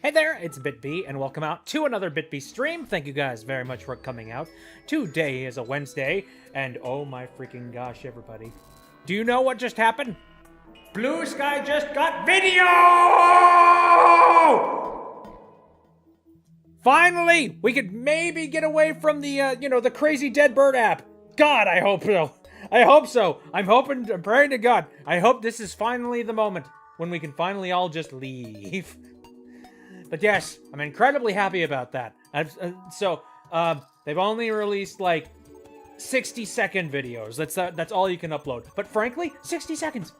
Hey there, it's BitB, and welcome out to another BitB stream. Thank you guys very much for coming out. Today is a Wednesday, and oh my freaking gosh, everybody. Do you know what just happened? Blue Sky just got video! Finally, we could maybe get away from the, the crazy dead bird app. God, I hope so. I hope so. I'm praying to God. I hope this is finally the moment when we can finally all just leave. But yes, I'm incredibly happy about that. They've only released like 60-second videos. That's all you can upload. But frankly, 60 seconds.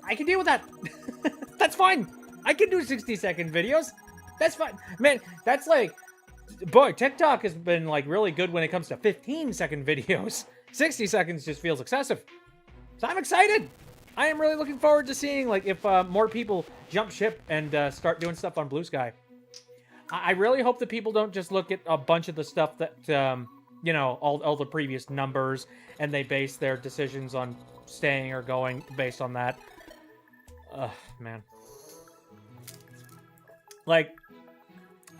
I can deal with that. That's fine. I can do 60-second videos. That's fine. Man, that's like... Boy, TikTok has been like really good when it comes to 15-second videos. 60 seconds just feels excessive. So I'm excited. I am really looking forward to seeing like if more people jump ship and start doing stuff on Blue Sky. I really hope that people don't just look at a bunch of the stuff that, all the previous numbers, and they base their decisions on staying or going based on that. Man. Like,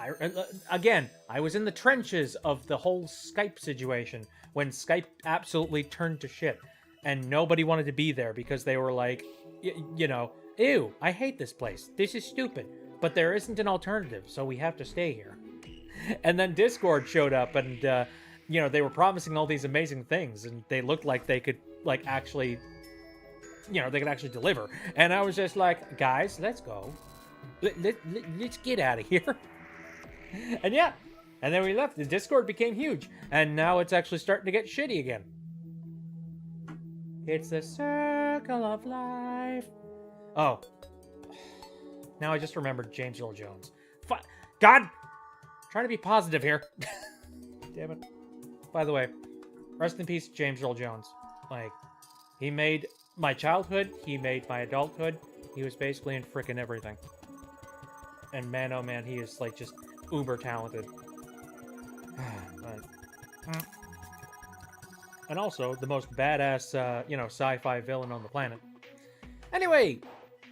I was in the trenches of the whole Skype situation when Skype absolutely turned to shit. And nobody wanted to be there because they were like, ew, I hate this place. This is stupid. But there isn't an alternative, so we have to stay here. And then Discord showed up and, they were promising all these amazing things. And they looked like they could, actually, they could actually deliver. And I was just like, guys, let's go. Let's get out of here. And yeah. And then we left. The Discord became huge. And now it's actually starting to get shitty again. It's the circle of life. Oh. Now I just remembered James Earl Jones. God! I'm trying to be positive here. Damn it. By the way, rest in peace, James Earl Jones. He made my childhood. He made my adulthood. He was basically in frickin' everything. And man, oh man, he is, just uber talented. And also, the most badass, sci-fi villain on the planet. Anyway,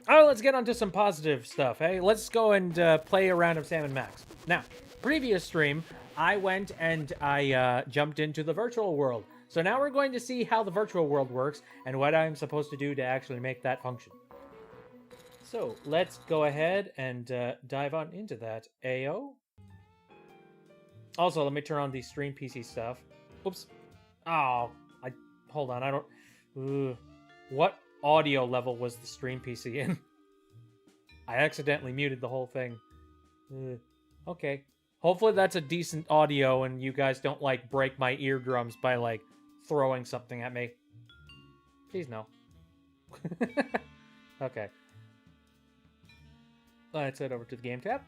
let's get on to some positive stuff, hey? Let's go and play a round of Sam and Max. Now, previous stream, I went and I jumped into the virtual world. So now we're going to see how the virtual world works and what I'm supposed to do to actually make that function. So, let's go ahead and dive on into that. Ayo. Also, let me turn on the stream PC stuff. Oops. Oh, hold on, I don't... what audio level was the stream PC in? I accidentally muted the whole thing. Okay. Hopefully that's a decent audio and you guys don't, break my eardrums by, throwing something at me. Please no. Okay. Let's head over to the game tab.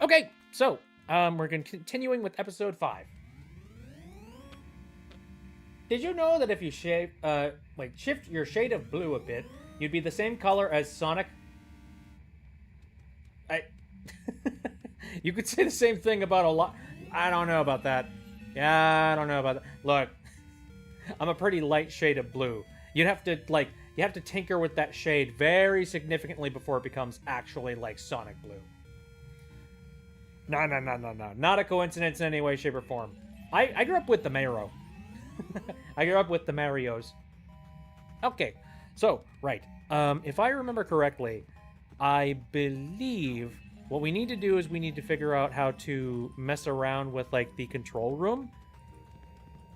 Okay, so, we're continuing with episode 5. Did you know that if you shift your shade of blue a bit, you'd be the same color as Sonic? You could say the same thing about a lot. I don't know about that. Yeah, I don't know about that. Look, I'm a pretty light shade of blue. You'd have to, you have to tinker with that shade very significantly before it becomes actually, Sonic blue. No. Not a coincidence in any way, shape, or form. I grew up with the Mayro. I grew up with the Marios. Okay, so, right. If I remember correctly, I believe what we need to do is we need to figure out how to mess around with, the control room.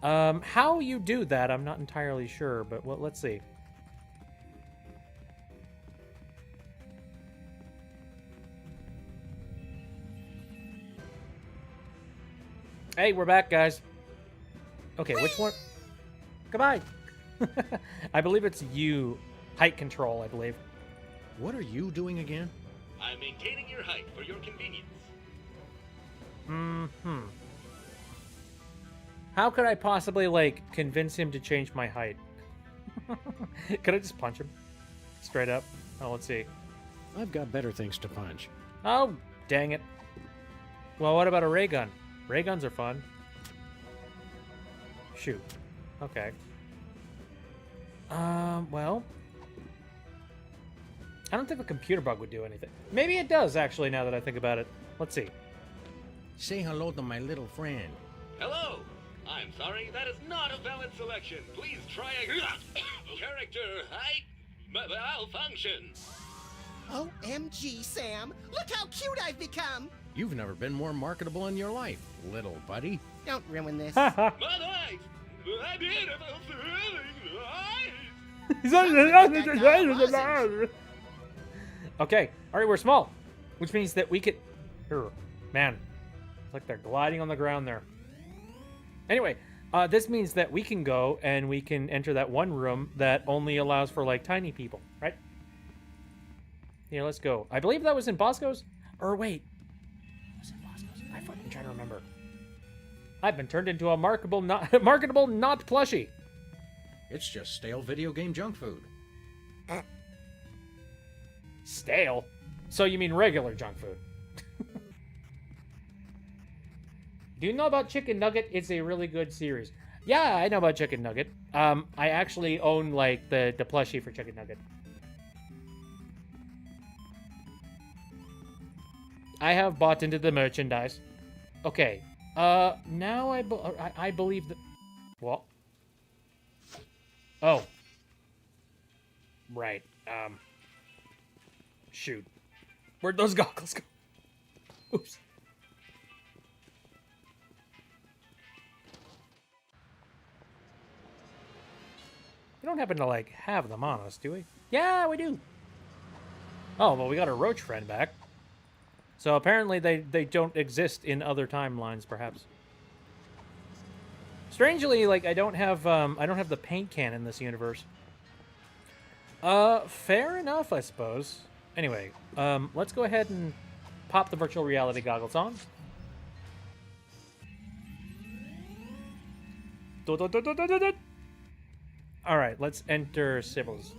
How you do that, I'm not entirely sure, but let's see. Hey, we're back, guys. Okay, which one? Goodbye. I believe it's you. Height control, I believe. What are you doing again? I'm maintaining your height for your convenience. How could I possibly, convince him to change my height? Could I just punch him? Straight up? Oh, let's see. I've got better things to punch. Oh, dang it. Well, what about a ray gun? Ray guns are fun. Shoot. Okay. Well. I don't think the computer bug would do anything. Maybe it does, actually, now that I think about it. Let's see. Say hello to my little friend. Hello! I'm sorry, that is not a valid selection. Please try a character height malfunction. OMG, Sam! Look how cute I've become! You've never been more marketable in your life, little buddy. Don't ruin this. My eyes! My beautiful thrilling eyes! Okay, alright, we're small. Which means that we could... Man, it's like they're gliding on the ground there. Anyway, this means that we can go and we can enter that one room that only allows for, like, tiny people, right? Here, let's go. I believe that was in Bosco's? Or wait. Was it Bosco's? I'm trying to remember. I've been turned into a marketable not plushie. It's just stale video game junk food. Stale? So you mean regular junk food? Do you know about Chicken Nugget? It's a really good series. Yeah, I know about Chicken Nugget. I actually own, like, the plushie for Chicken Nugget. I have bought into the merchandise. Okay. Now I believe that... What? Oh. Right. Shoot. Where'd those goggles go? Oops. We don't happen to, like, have them on us, do we? Yeah, we do. Oh, well, we got our roach friend back. So apparently they don't exist in other timelines, perhaps. Strangely, like, I don't have the paint can in this universe. Fair enough, I suppose. Anyway, let's go ahead and pop the virtual reality goggles on. Alright, let's enter Sybil's.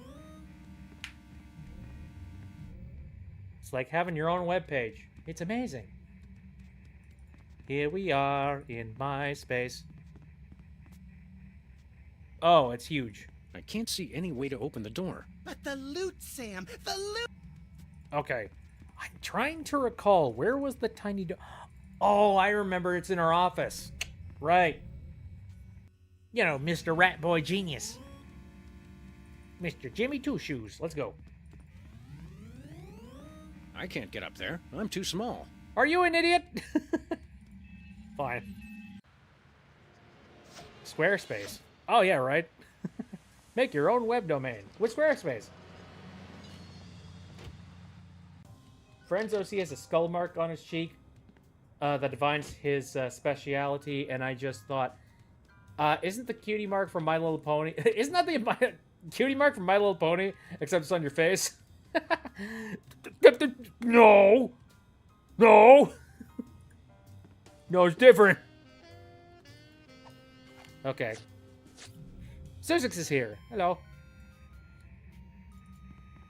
It's like having your own webpage. It's amazing. Here we are in MySpace. Oh, it's huge. I can't see any way to open the door. But the loot, Sam! The loot! Okay. I'm trying to recall, where was the tiny door? Oh, I remember, it's in our office. Right. You know, Mr. Rat Boy Genius. Mr. Jimmy Two Shoes. Let's go. I can't get up there. I'm too small. Are you an idiot? Fine. Squarespace. Oh, yeah, right. Make your own web domain with Squarespace. Frenzo has a skull mark on his cheek that defines his speciality, and I just thought, isn't the cutie mark from My Little Pony? Isn't that the cutie mark from My Little Pony, except it's on your face? No! No! No, it's different. Okay. Susix is here. Hello.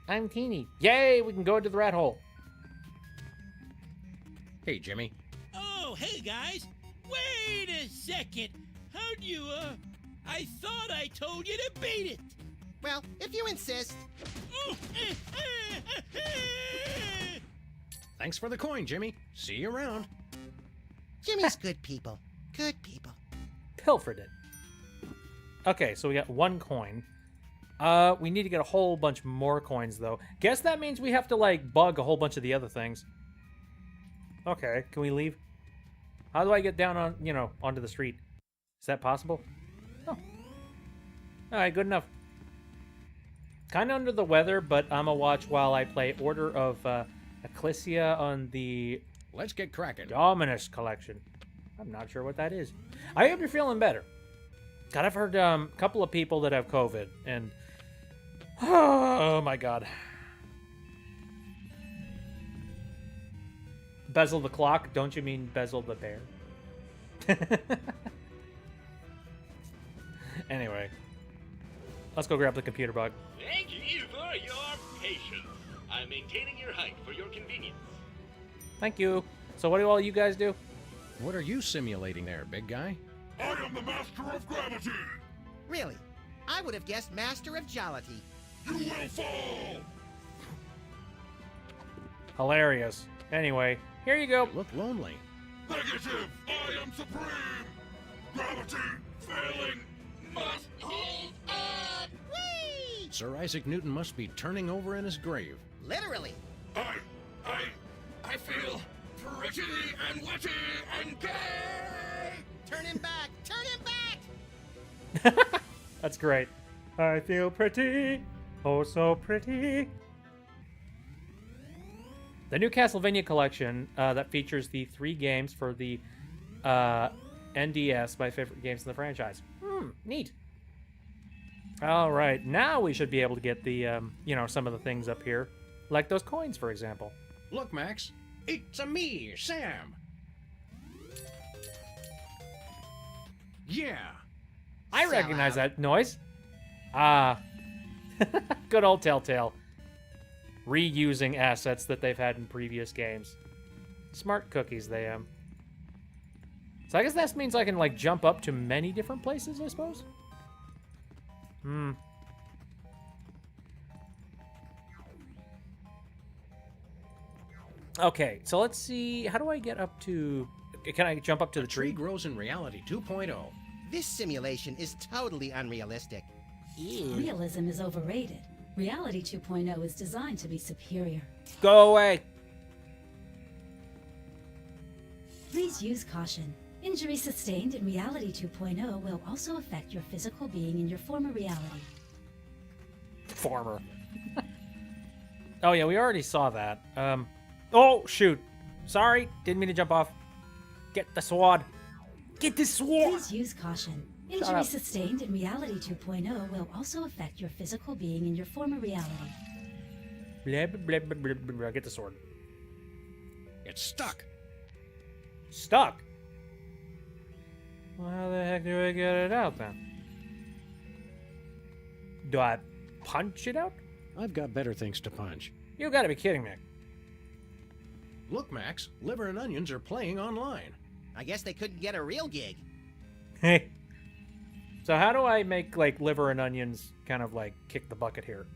I'm Teeny. Yay, we can go into the rat hole. Hey, Jimmy. Oh, hey, guys. Wait a second. How'd you, I thought I told you to beat it. Well, if you insist. Thanks for the coin, Jimmy. See you around. Jimmy's good people. Good people. Pilfered it. Okay, so we got one coin. We need to get a whole bunch more coins, though. Guess that means we have to, like, bug a whole bunch of the other things. Okay, can we leave? How do I get down on, you know, onto the street? Is that possible? Oh. Alright, good enough. Kind of under the weather, but I'ma watch while I play Order of Ecclesia on the Let's get cracking. Dominus collection. I'm not sure what that is. I hope you're feeling better. God, I've heard a couple of people that have COVID, and oh my God. Bezel the clock? Don't you mean Bezel the bear? Anyway, let's go grab the computer bug. Thank you for your patience. I'm maintaining your height for your convenience. Thank you. So what do all you guys do? What are you simulating there, big guy? I am the master of gravity! Really? I would have guessed Master of Jollity. You will fall! Hilarious. Anyway, here you go. Look lonely. Negative! I am supreme! Gravity failing must hold on! Whee! Sir Isaac Newton must be turning over in his grave. Literally. I feel pretty and witty and gay! Turn him back! Turn him back! That's great. I feel pretty. Oh, so pretty. The new Castlevania collection that features the 3 games for the NDS, my favorite games in the franchise. Neat. All right, now we should be able to get the, some of the things up here, like those coins, for example. Look, Max. It's a me, Sam. Yeah. I Sell recognize out. that noise. Good old Telltale. Reusing assets that they've had in previous games. Smart cookies, they am. So I guess that means I can, like, jump up to many different places, I suppose? Okay, so let's see. How do I get up to... Can I jump up to the Tree tree? grows in reality 2.0. This simulation is totally unrealistic. Realism is overrated. Reality 2.0 is designed to be superior. Go away! Please use caution. Injury sustained in Reality 2.0 will also affect your physical being in your former reality. Former. Oh, yeah, we already saw that. Oh, shoot. Sorry, didn't mean to jump off. Get the sword. Get the sword! Please use caution. Shut Injury up. sustained in Reality 2.0 will also affect your physical being in your former reality. Blah, blah, blah, blah, blah, blah. Get the sword. It's stuck. Stuck? Well, how the heck do I get it out, then? Do I punch it out? I've got better things to punch. You gotta be kidding me. Look, Max. Liver and Onions are playing online. I guess they couldn't get a real gig. Hey. So how do I make, like, Liver and Onions kind of, like, kick the bucket here?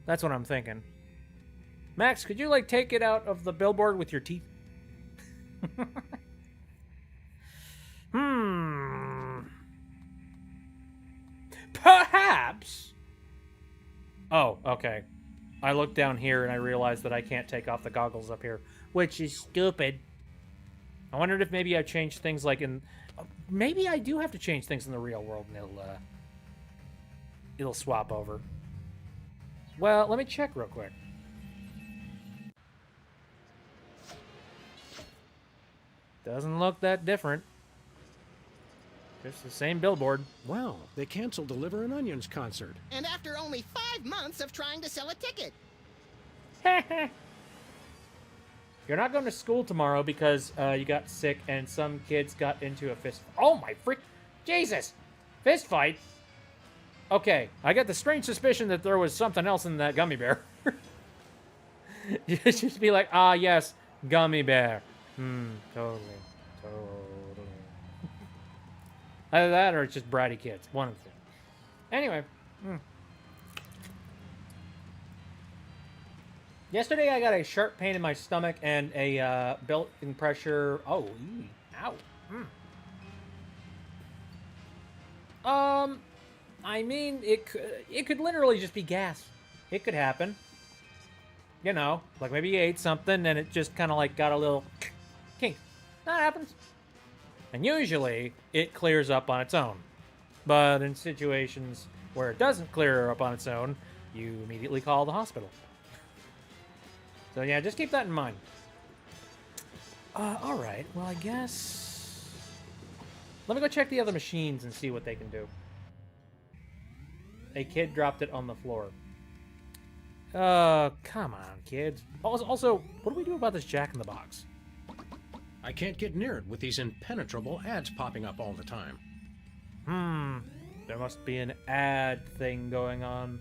That's what I'm thinking. Max, could you, like, take it out of the billboard with your teeth? Perhaps. Oh, okay. I looked down here and I realized that I can't take off the goggles up here, which is stupid. I wondered if maybe I changed things like in... Maybe I do have to change things in the real world and it'll swap over. Well, let me check real quick. Doesn't look that different. Just the same billboard. Wow, they canceled the Liver and Onions concert. And after only 5 months of trying to sell a ticket. You're not going to school tomorrow because you got sick and some kids got into a fist... Oh my frick... Jesus! Fist fight? Okay, I got the strange suspicion that there was something else in that gummy bear. You just be like, ah, yes, gummy bear. Totally. Either that or it's just bratty kids. One of the two. Anyway. Yesterday I got a sharp pain in my stomach and a built-in pressure... Oh, ow. I mean, it could literally just be gas. It could happen. You know, like maybe you ate something and it just kind of like got a little kink. That happens. And usually it clears up on its own. But in situations where it doesn't clear up on its own, you immediately call the hospital. So yeah, just keep that in mind. Alright, well I guess... Let me go check the other machines and see what they can do. A kid dropped it on the floor. Come on, kids. Also, what do we do about this Jack-in-the-Box? I can't get near it with these impenetrable ads popping up all the time. There must be an ad thing going on.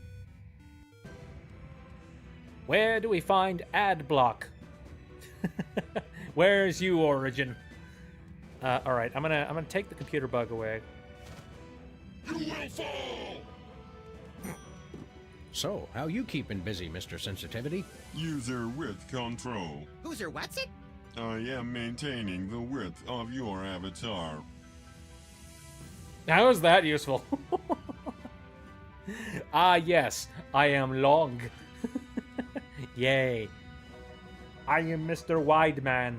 Where do we find ad block? Where's you, Origin? All right, I'm gonna take the computer bug away. You will fall! So, how you keeping busy, Mr. Sensitivity? User width control. Who's her what's it? I am maintaining the width of your avatar. How is that useful? Ah, yes, I am long. Yay. I am Mr. Wideman.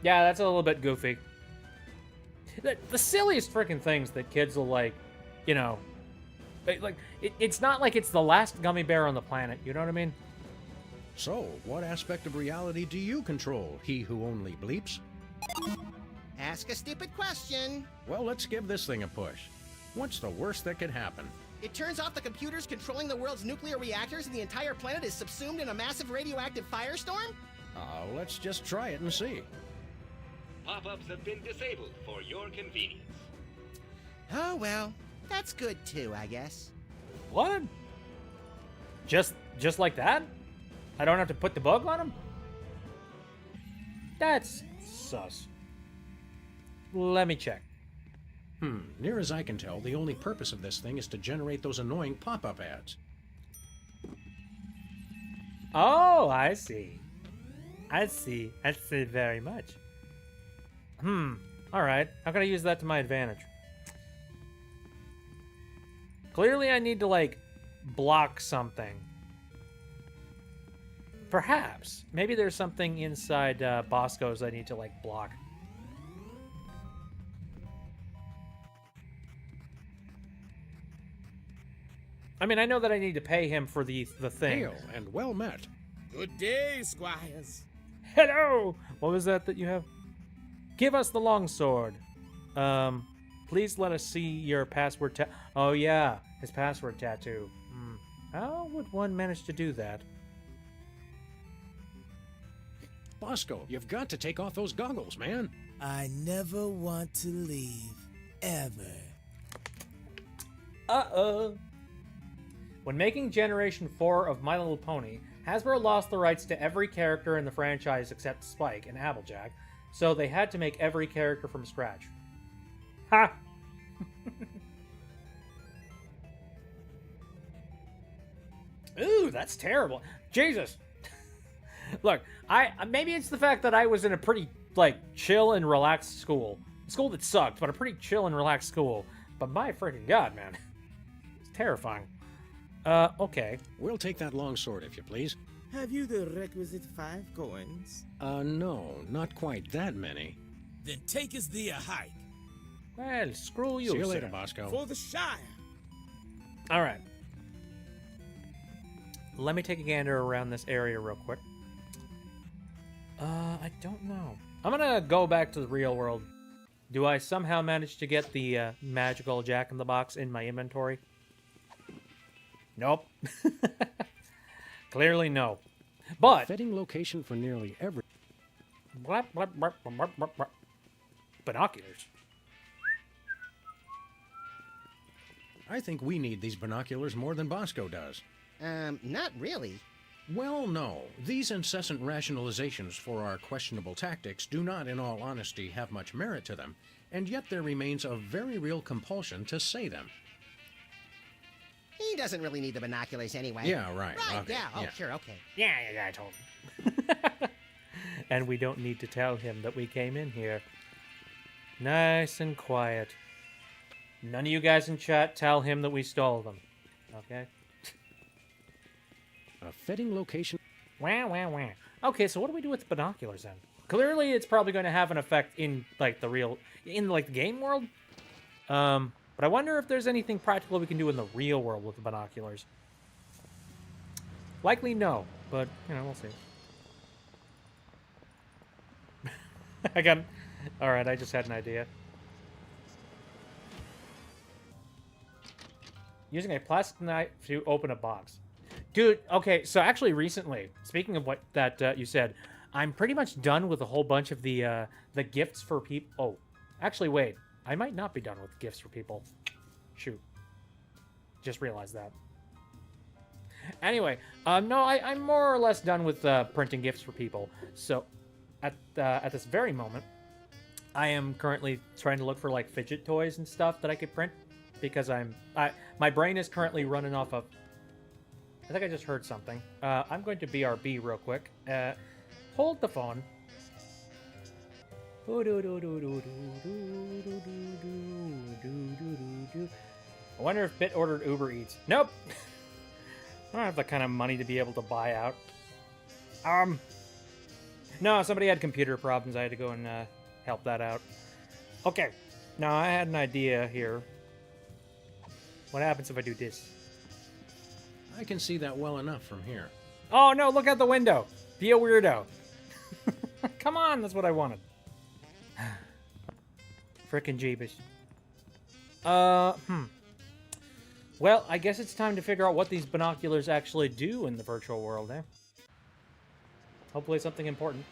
Yeah, that's a little bit goofy. The silliest freaking things that kids will like, you know, it's not like it's the last gummy bear on the planet. You know what I mean? So, what aspect of reality do you control, he who only bleeps? Ask a stupid question. Well, let's give this thing a push. What's the worst that could happen? It turns off the computers controlling the world's nuclear reactors and the entire planet is subsumed in a massive radioactive firestorm? Let's just try it and see. Pop-ups have been disabled for your convenience. Oh well, that's good too, I guess. What? Just like that? I don't have to put the bug on him? That's sus. Let me check. Near as I can tell, the only purpose of this thing is to generate those annoying pop-up ads. Oh, I see. I see very much. Alright. How can I use that to my advantage? Clearly I need to, like, block something. Perhaps. Maybe there's something inside Bosco's I need to, like, block. I mean, I know that I need to pay him for the thing. Hail and well met. Good day, squires. Hello! What was that you have? Give us the longsword. Please let us see your password Oh yeah, his password tattoo. How would one manage to do that? Bosco, you've got to take off those goggles, man. I never want to leave. Ever. Uh-oh. When making Generation 4 of My Little Pony, Hasbro lost the rights to every character in the franchise except Spike and Applejack, so they had to make every character from scratch. Ha! Ooh, that's terrible. Jesus! Look, maybe it's the fact that I was in a pretty, like, chill and relaxed school. A school that sucked, but a pretty chill and relaxed school. But my freaking god, man. It's terrifying. Okay. We'll take that longsword, if you please. Have you the requisite 5 coins? No, not quite that many. Then take us thee a hike. Well, screw you, See you sir. later, Bosco. For the Shire. Alright. Let me take a gander around this area real quick. I don't know. I'm gonna go back to the real world. Do I somehow manage to get the magical Jack-in-the-Box in my inventory? Nope. Clearly no. But Fitting location for nearly every... binoculars. I think we need these binoculars more than Bosco does. Not really. Well, no. These incessant rationalizations for our questionable tactics do not, in all honesty, have much merit to them, and yet there remains a very real compulsion to say them. He doesn't really need the binoculars anyway. Yeah, right. Right, okay, yeah. Oh, sure, okay. Yeah, I told him. And we don't need to tell him that we came in here. Nice and quiet. None of you guys in chat tell him that we stole them. Okay? A fitting location... Wah, wah, wah. Okay, so what do we do with the binoculars then? Clearly it's probably going to have an effect in, like, the real... in, like, the game world? But I wonder if there's anything practical we can do in the real world with the binoculars. Likely no, but, you know, we'll see. Alright, I just had an idea. Using a plastic knife to open a box. Dude, okay, so actually recently, speaking of what that you said, I'm pretty much done with a whole bunch of the gifts for people. Oh, actually, wait. I might not be done with gifts for people. Shoot. Just realized that. Anyway, no, I'm more or less done with printing gifts for people. So, at this very moment, I am currently trying to look for, like, fidget toys and stuff that I could print. because my brain is currently running off of. I think I just heard something. I'm going to BRB real quick. Hold the phone. I wonder if Bit ordered Uber Eats. Nope. I don't have the kind of money to be able to buy out. No, somebody had computer problems. I had to go and help that out. Okay. Now, I had an idea here. What happens if I do this? I can see that well enough from here. Oh, no, look out the window. Be a weirdo. Come on, that's what I wanted. Frickin' Jeebus. Well, I guess it's time to figure out what these binoculars actually do in the virtual world, eh? Hopefully something important.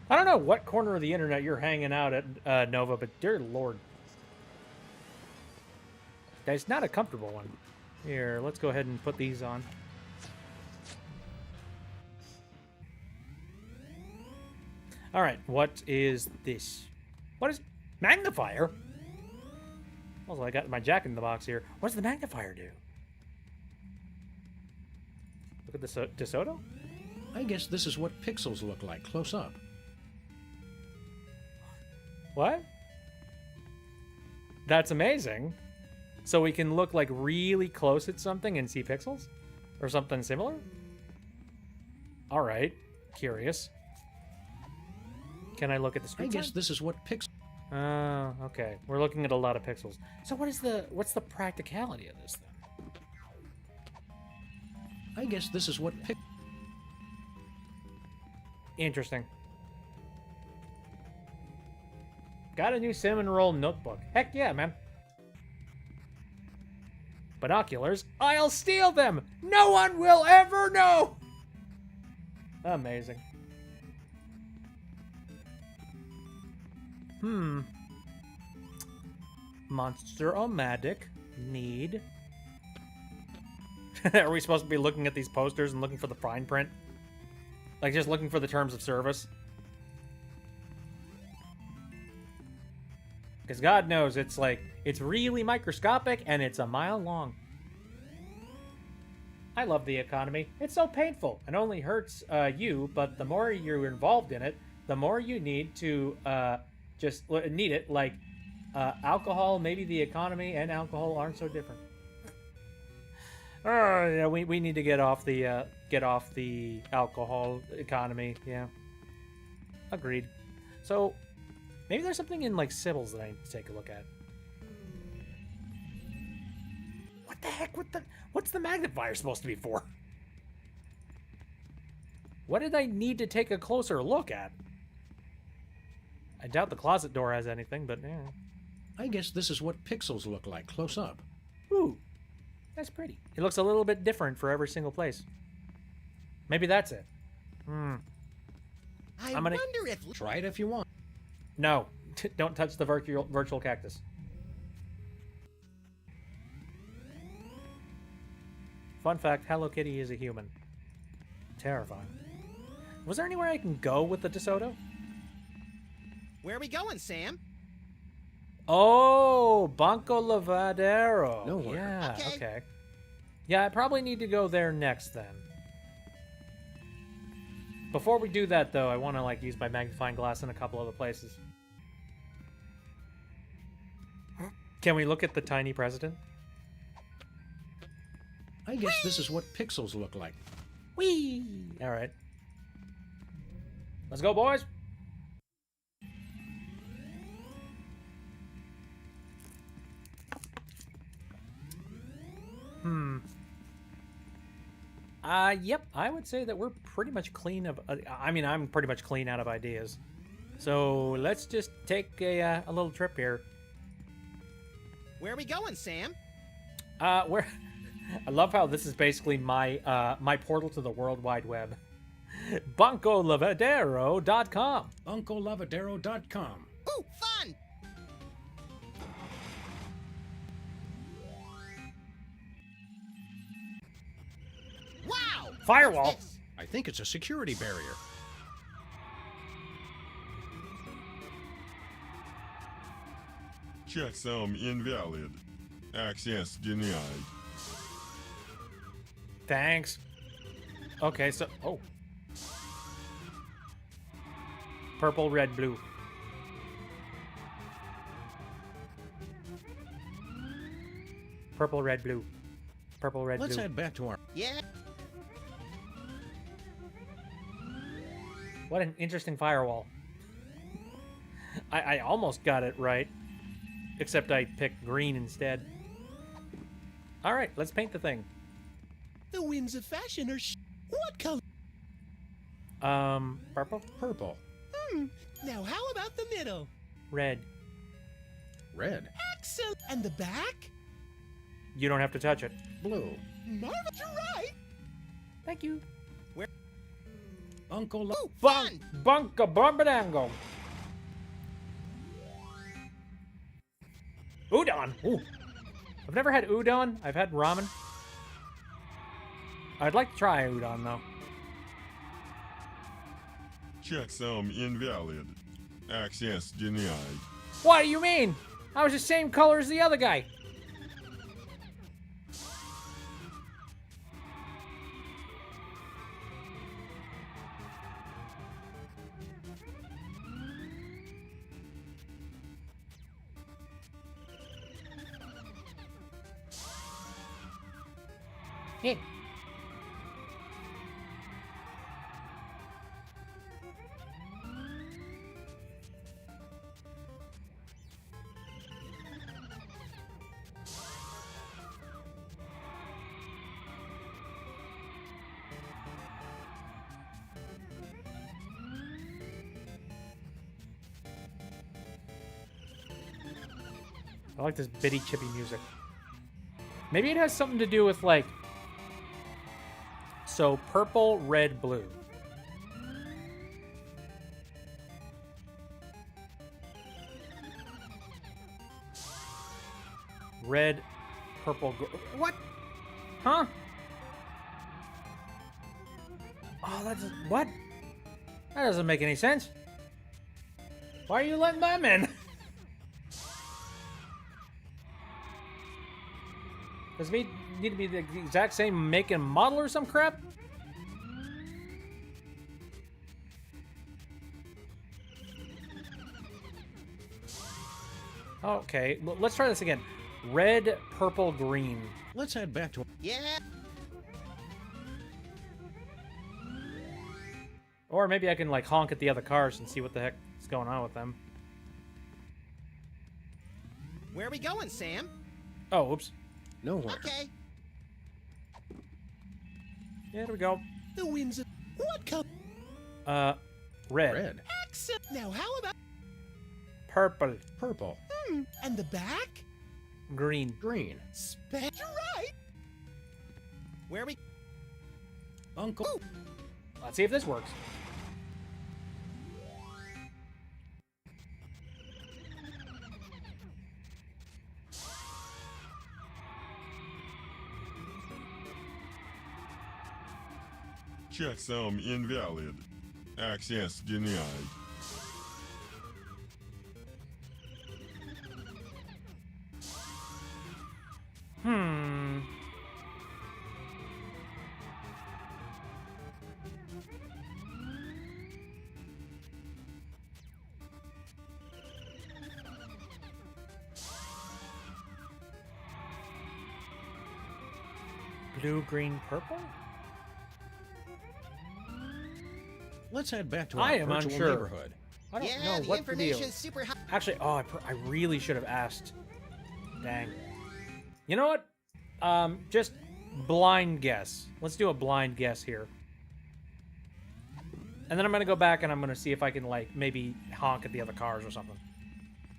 I don't know what corner of the internet you're hanging out at, Nova, but dear lord. It's not a comfortable one. Here, let's go ahead and put these on. Alright, what is this? What is... magnifier? Also, I got my Jack in the Box here. What does the magnifier do? Look at the DeSoto? I guess this is what pixels look like close up. What? That's amazing. So we can look like really close at something and see pixels? Or something similar? Alright. Curious. Can I look at the screen? I guess this is what pixels... Oh, okay. We're looking at a lot of pixels. So what's the practicality of this then? I guess this is what Interesting. Got a new cinnamon roll notebook. Heck yeah, man. Binoculars. I'll steal them! No one will ever know! Amazing. Monster-O-Matic. Need. Are we supposed to be looking at these posters and looking for the fine print? Like, just looking for the terms of service? Because God knows, it's like, it's really microscopic and it's a mile long. I love the economy. It's so painful and only hurts you, but the more you're involved in it, the more you need to just need it. Like alcohol, maybe the economy and alcohol aren't so different. Yeah, we need to get off the alcohol economy. Yeah, agreed. So maybe there's something in like Sybils that I need to take a look at. What the heck? What's the magnifier supposed to be for? What did I need to take a closer look at? I doubt the closet door has anything, but yeah. I guess this is what pixels look like close up. Ooh, that's pretty. It looks a little bit different for every single place. Maybe that's it. I wonder if... Try it if you want. No, don't touch the virtual cactus. Fun fact, Hello Kitty is a human. Terrifying. Was there anywhere I can go with the DeSoto? Where are we going, Sam? Oh, Banco Lavadero. Nowhere. Yeah, Okay. okay. Yeah, I probably need to go there next then. Before we do that, though, I want to like use my magnifying glass in a couple other places. Can we look at the tiny president? I guess this is what pixels look like. Whee! All right. Let's go, boys. Yep, I would say that we're pretty much clean of... I mean, I'm pretty much clean out of ideas. So let's just take a little trip here. Where are we going, Sam? Where... I love how this is basically my my portal to the World Wide Web. BancoLavadero.com. BancoLavadero.com. Ooh, fun! Wow! Firewall. What's this? I think it's a security barrier. Checksum invalid. Access denied. Thanks. Okay, so... Oh. Purple, red, blue. Purple, red, blue. Purple, red, Let's blue. head back to our... Yeah. What an interesting firewall. I almost got it right. Except I picked green instead. Alright, let's paint the thing. The winds of fashion are what color? Purple? Purple. Now how about the middle? Red. Red. Excellent. And the back? You don't have to touch it. Blue. Marvelous. You're right. Thank you. Uncle... Lo- Ooh, fun! Bunka Bombadango. Udon. Ooh. I've never had udon. I've had ramen. I'd like to try udon, though. Checksum invalid. Access denied. What do you mean? I was the same color as the other guy. Hey. I like this bitty chippy music. Maybe it has something to do with, like... So, purple, red, blue. Red, purple, what? Huh? Oh, that's... What? That doesn't make any sense. Why are you letting them in? Does it need to be the exact same make and model or some crap? Okay, let's try this again. Red, purple, green. Let's head back to... Yeah. Or maybe I can, like, honk at the other cars and see what the heck is going on with them. Where are we going, Sam? Oh, oops. Nowhere. Okay. Yeah, there we go. The winds of what color? Red. Red. Excellent. Now how about Purple. Purple. and the back? Green. Green. You're right. Where are we? Uncle... Let's see if this works. Checksum invalid. Access denied. Blue, green, purple? Let's head back to I our am virtual unsure. neighborhood. I don't Yeah, know the what the deal. information's super high. Actually, oh, I really should have asked. Dang. You know what? Just blind guess. Let's do a blind guess here. And then I'm gonna go back and I'm gonna see if I can, like, maybe honk at the other cars or something.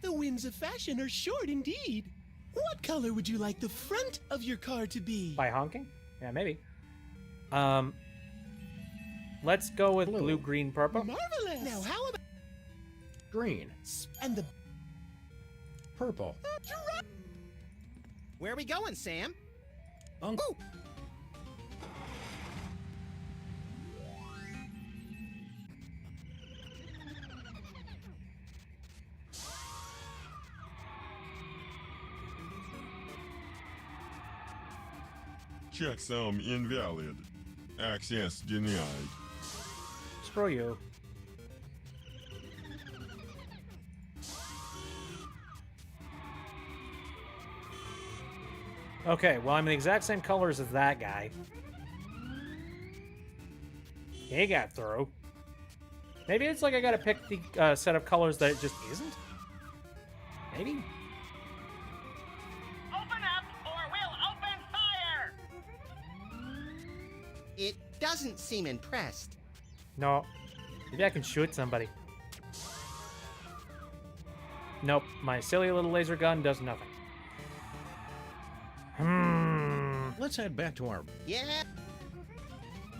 The winds of fashion are short indeed. What color would you like the front of your car to be? By honking? Yeah, maybe. Let's go with Blue. blue, green, purple. Marvelous. Now how about Green. and the Purple. Where are we going, Sam? Uncle... Checksum invalid. Access denied. Screw you. Okay, well, I'm the exact same colors as that guy. He got through. Maybe it's like I gotta pick the set of colors that it just isn't? Maybe? Open up or we'll open fire! It doesn't seem impressed. No. Maybe I can shoot somebody. Nope, my silly little laser gun does nothing. Let's head back to our... Yeah.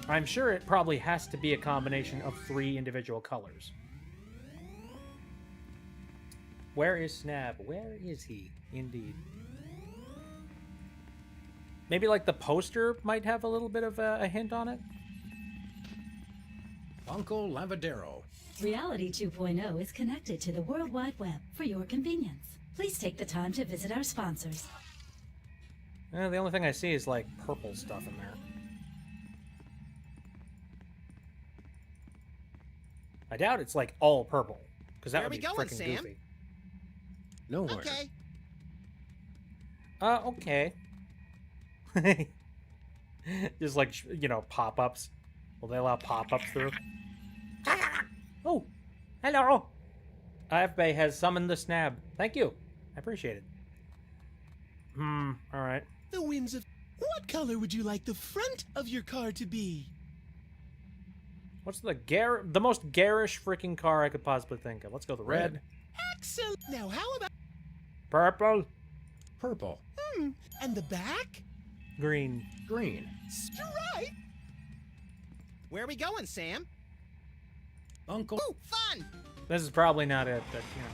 I'm sure it probably has to be a combination of 3 individual colors. Where is Snap? Where is he? Indeed. Maybe like the poster might have a little bit of a hint on it? Banco Lavadero. Reality 2.0 is connected to the World Wide Web for your convenience. Please take the time to visit our sponsors. The only thing I see is like purple stuff in there. I doubt it's like all purple, because that Where would be we going, freaking Sam? goofy. Nowhere. Okay. Okay. Just like, you know, pop-ups. Will they allow pop-ups through? Oh, hello. FBay has summoned the Snab. Thank you. I appreciate it. All right. The winds of... What color would you like the front of your car to be? What's the most garish freaking car I could possibly think of? Let's go the red. Excellent. Now, how about... Purple. Purple. And the back? Green. Green. Stripe. Where are we going, Sam? Uncle... Ooh, fun! This is probably not it, but, you know.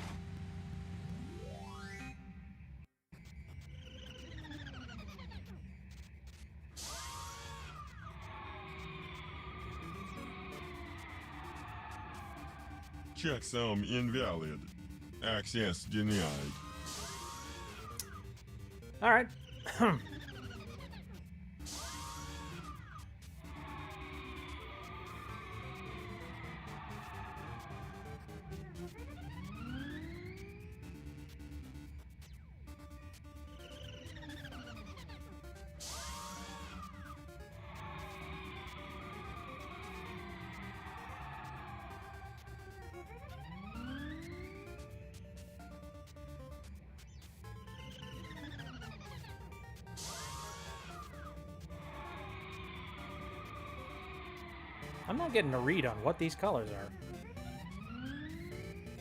Checksum invalid. Access denied. All right. I'm not getting a read on what these colors are.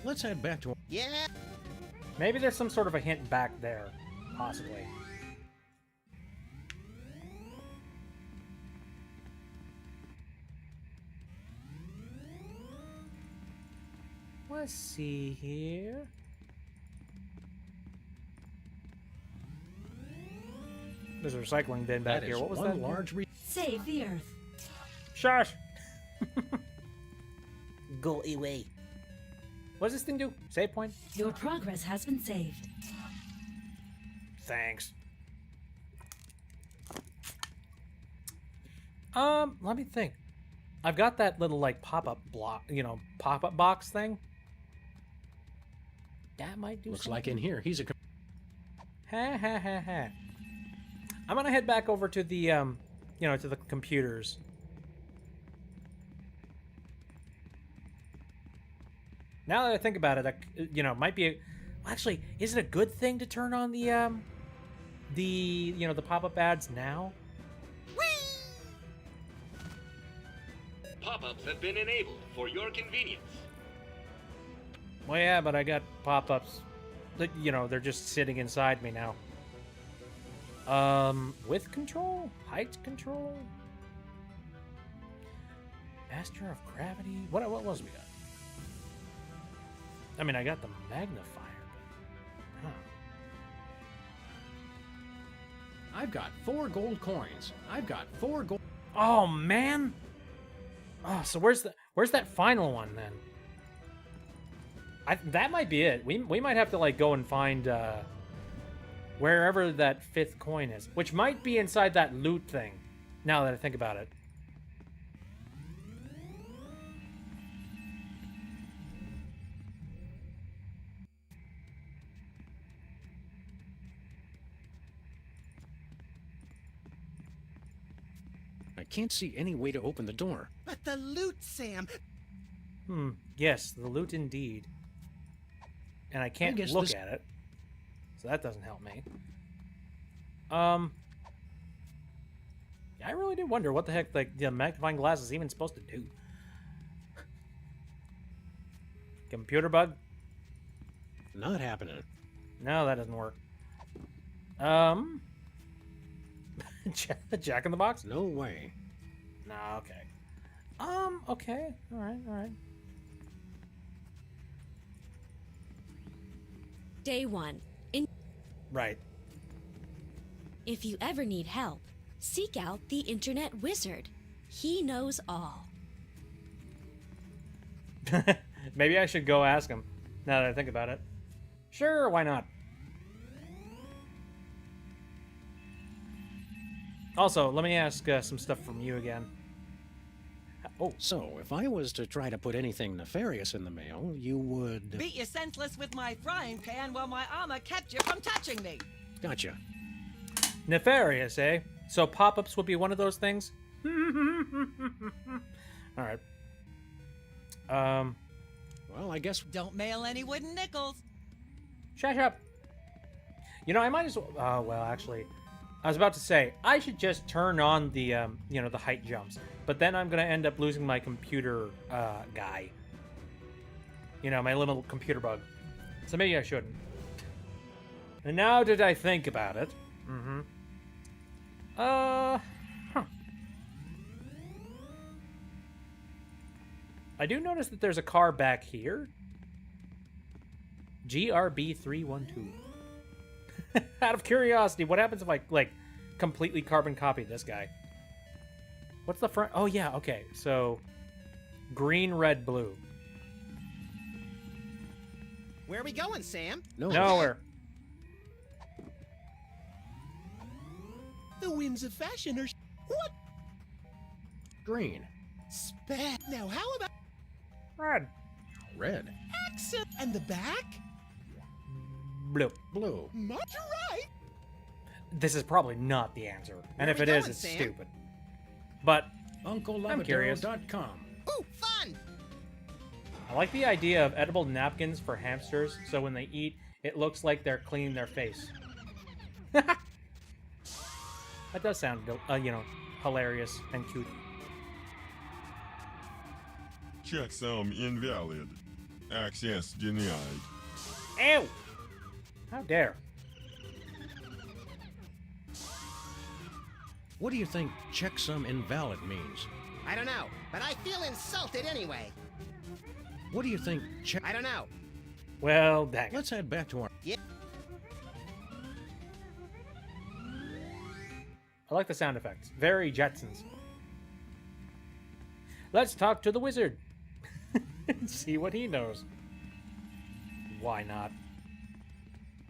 Let's head back to... Yeah. Maybe there's some sort of a hint back there, possibly. Let's see here. There's a recycling bin back That here. is What was one that? large... Save the Earth. Shush! Go away. What does this thing do? Save point? Your progress has been saved. Thanks. Let me think. I've got that little like pop-up block, you know, pop-up box thing. That might do Looks something. like in here, he's a... Ha ha ha ha. I'm gonna head back over to the, you know, to the computers. Now that I think about it, you know, might be a... Actually, is it a good thing to turn on the, you know, the pop-up ads now? Pop-ups have been enabled for your convenience. Well, yeah, but I got pop-ups. That, you know, they're just sitting inside me now. Width control? Height control? Master of gravity? What else we got? I mean, I got the magnifier, but... Huh. I've got 4 gold coins. I've got 4 gold... Oh, man! Oh, so where's that final one, then? that might be it. We might have to, like, go and find, wherever that 5th coin is, which might be inside that loot thing, now that I think about it. I can't see any way to open the door. But the loot, Sam. Yes, the loot indeed. And I can't guess look this- at it, so that doesn't help me. Yeah, I really do wonder what the heck, like, the magnifying glass is even supposed to do. Computer bug? Not happening. No, that doesn't work. Jack in the Box? No way. No, okay. Okay. Alright. Day 1. Right. If you ever need help, seek out the Internet Wizard. He knows all. Maybe I should go ask him, now that I think about it. Sure, why not? Also, let me ask some stuff from you again. Oh, So, if I was to try to put anything nefarious in the mail, you would... Beat you senseless with my frying pan while my armor kept you from touching me. Gotcha. nefarious, eh? So pop-ups would be one of those things? Alright. Well, I guess... Don't mail any wooden nickels. Shut up. You know, I might as well... Oh, well, actually... I was about to say, I should just turn on the, you know, the height jumps. But then I'm going to end up losing my computer guy. You know, my little computer bug. So maybe I shouldn't. And now that I think about it... Huh. I do notice that there's a car back here. GRB312. Out of curiosity, what happens if I, like, completely carbon copy this guy? What's the front? Oh, yeah, okay. So, green, red, blue. Where are we going, Sam? Nowhere. The whims of fashion are... What? Green. Now, how about Red. Red. accent and the back? Blue. Blue. Not right. This is probably not the answer. And Where if we it is, going, it's Sam? stupid. But curious. UncleLavadero.com. Ooh, fun! I like the idea of edible napkins for hamsters, so when they eat, it looks like they're cleaning their face. That does sound, you know, hilarious and cute. Checksum invalid. Access denied. Ew! How dare. What do you think checksum invalid means? I don't know, but I feel insulted anyway. What do you think check... I don't know. Well, dang it. Let's head back to our... I like the sound effects. Very Jetsons. Let's talk to the wizard. And see what he knows. Why not?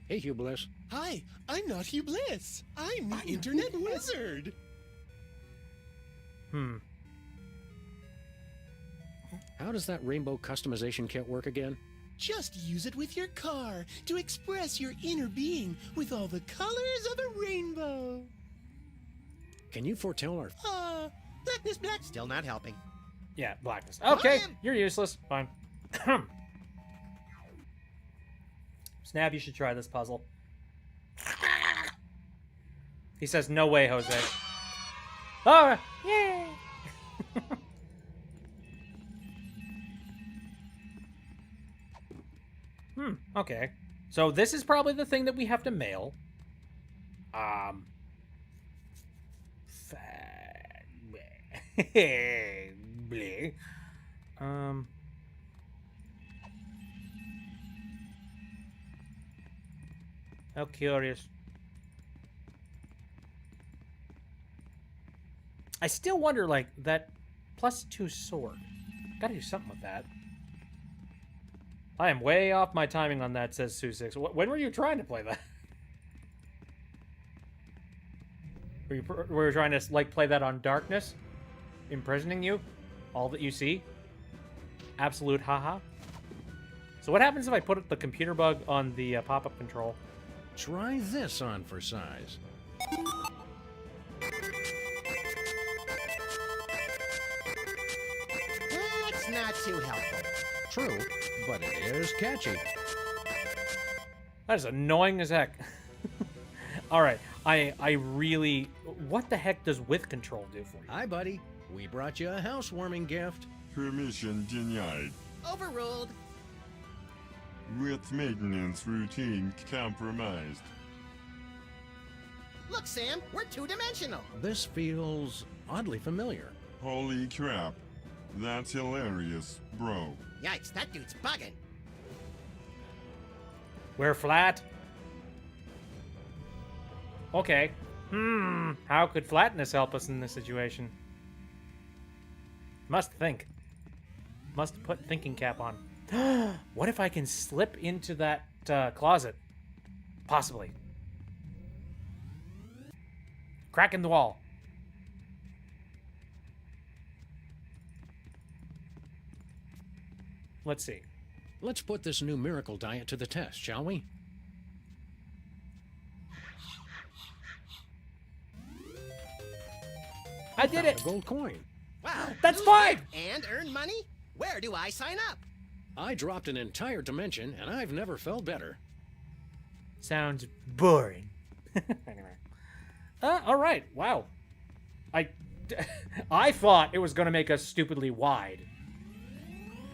Hey, Hugh Bliss. Hi, I'm not Hugh Bliss. I'm the Internet Wizard. How does that rainbow customization kit work again? Just use it with your car to express your inner being with all the colors of a rainbow. Can you foretell our... Blackness, black. Still not helping. Yeah, blackness. Okay, Ryan! you're useless. Fine. Snap, you should try this puzzle. He says, no way, Jose. Alright, yay! Okay. So this is probably the thing that we have to mail. Bleh. How curious. I still wonder, like, that +2 sword. Gotta do something with that. I am way off my timing on that, says Sue6. When were you trying to play that? We're trying to like play that on darkness, imprisoning you, all that you see. Absolute haha. So what happens if I put the computer bug on the pop-up control? Try this on for size. That's not too helpful. True, but it is catchy. That is annoying as heck. All right, I really... What the heck does with control do for you? Hi, buddy. We brought you a housewarming gift. Permission denied. Overruled. With maintenance routine compromised. Look, Sam, we're two-dimensional. This feels oddly familiar. Holy crap. That's hilarious, bro. Yikes, that dude's bugging. We're flat. Okay. How could flatness help us in this situation? Must think. Must put thinking cap on. What if I can slip into that closet? Possibly. Crack in the wall. Let's see. Let's put this new miracle diet to the test, shall we? I did it! A gold coin. Wow, That's you fine! live and earn money? Where do I sign up? I dropped an entire dimension, and I've never felt better. Sounds boring. Anyway. All right. Wow. I thought it was going to make us stupidly wide.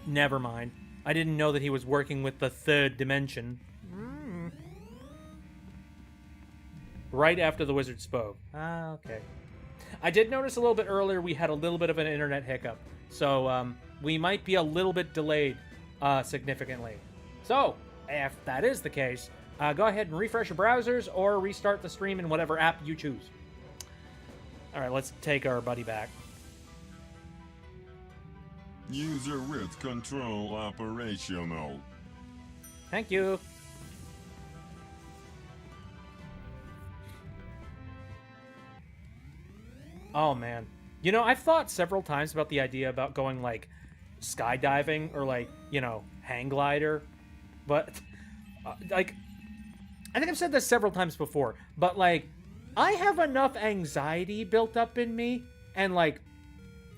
Never mind. I didn't know that he was working with the third dimension. Right after the wizard spoke. Ah, okay. I did notice a little bit earlier we had a little bit of an internet hiccup. So, we might be a little bit delayed significantly. So, if that is the case, go ahead and refresh your browsers or restart the stream in whatever app you choose. All right, let's take our buddy back. User with control operational. Thank you. Oh, man. You know, I've thought several times about the idea about going, like, skydiving or, like, you know, hang glider. But, like, I think I've said this several times before, but, like, I have enough anxiety built up in me, and, like,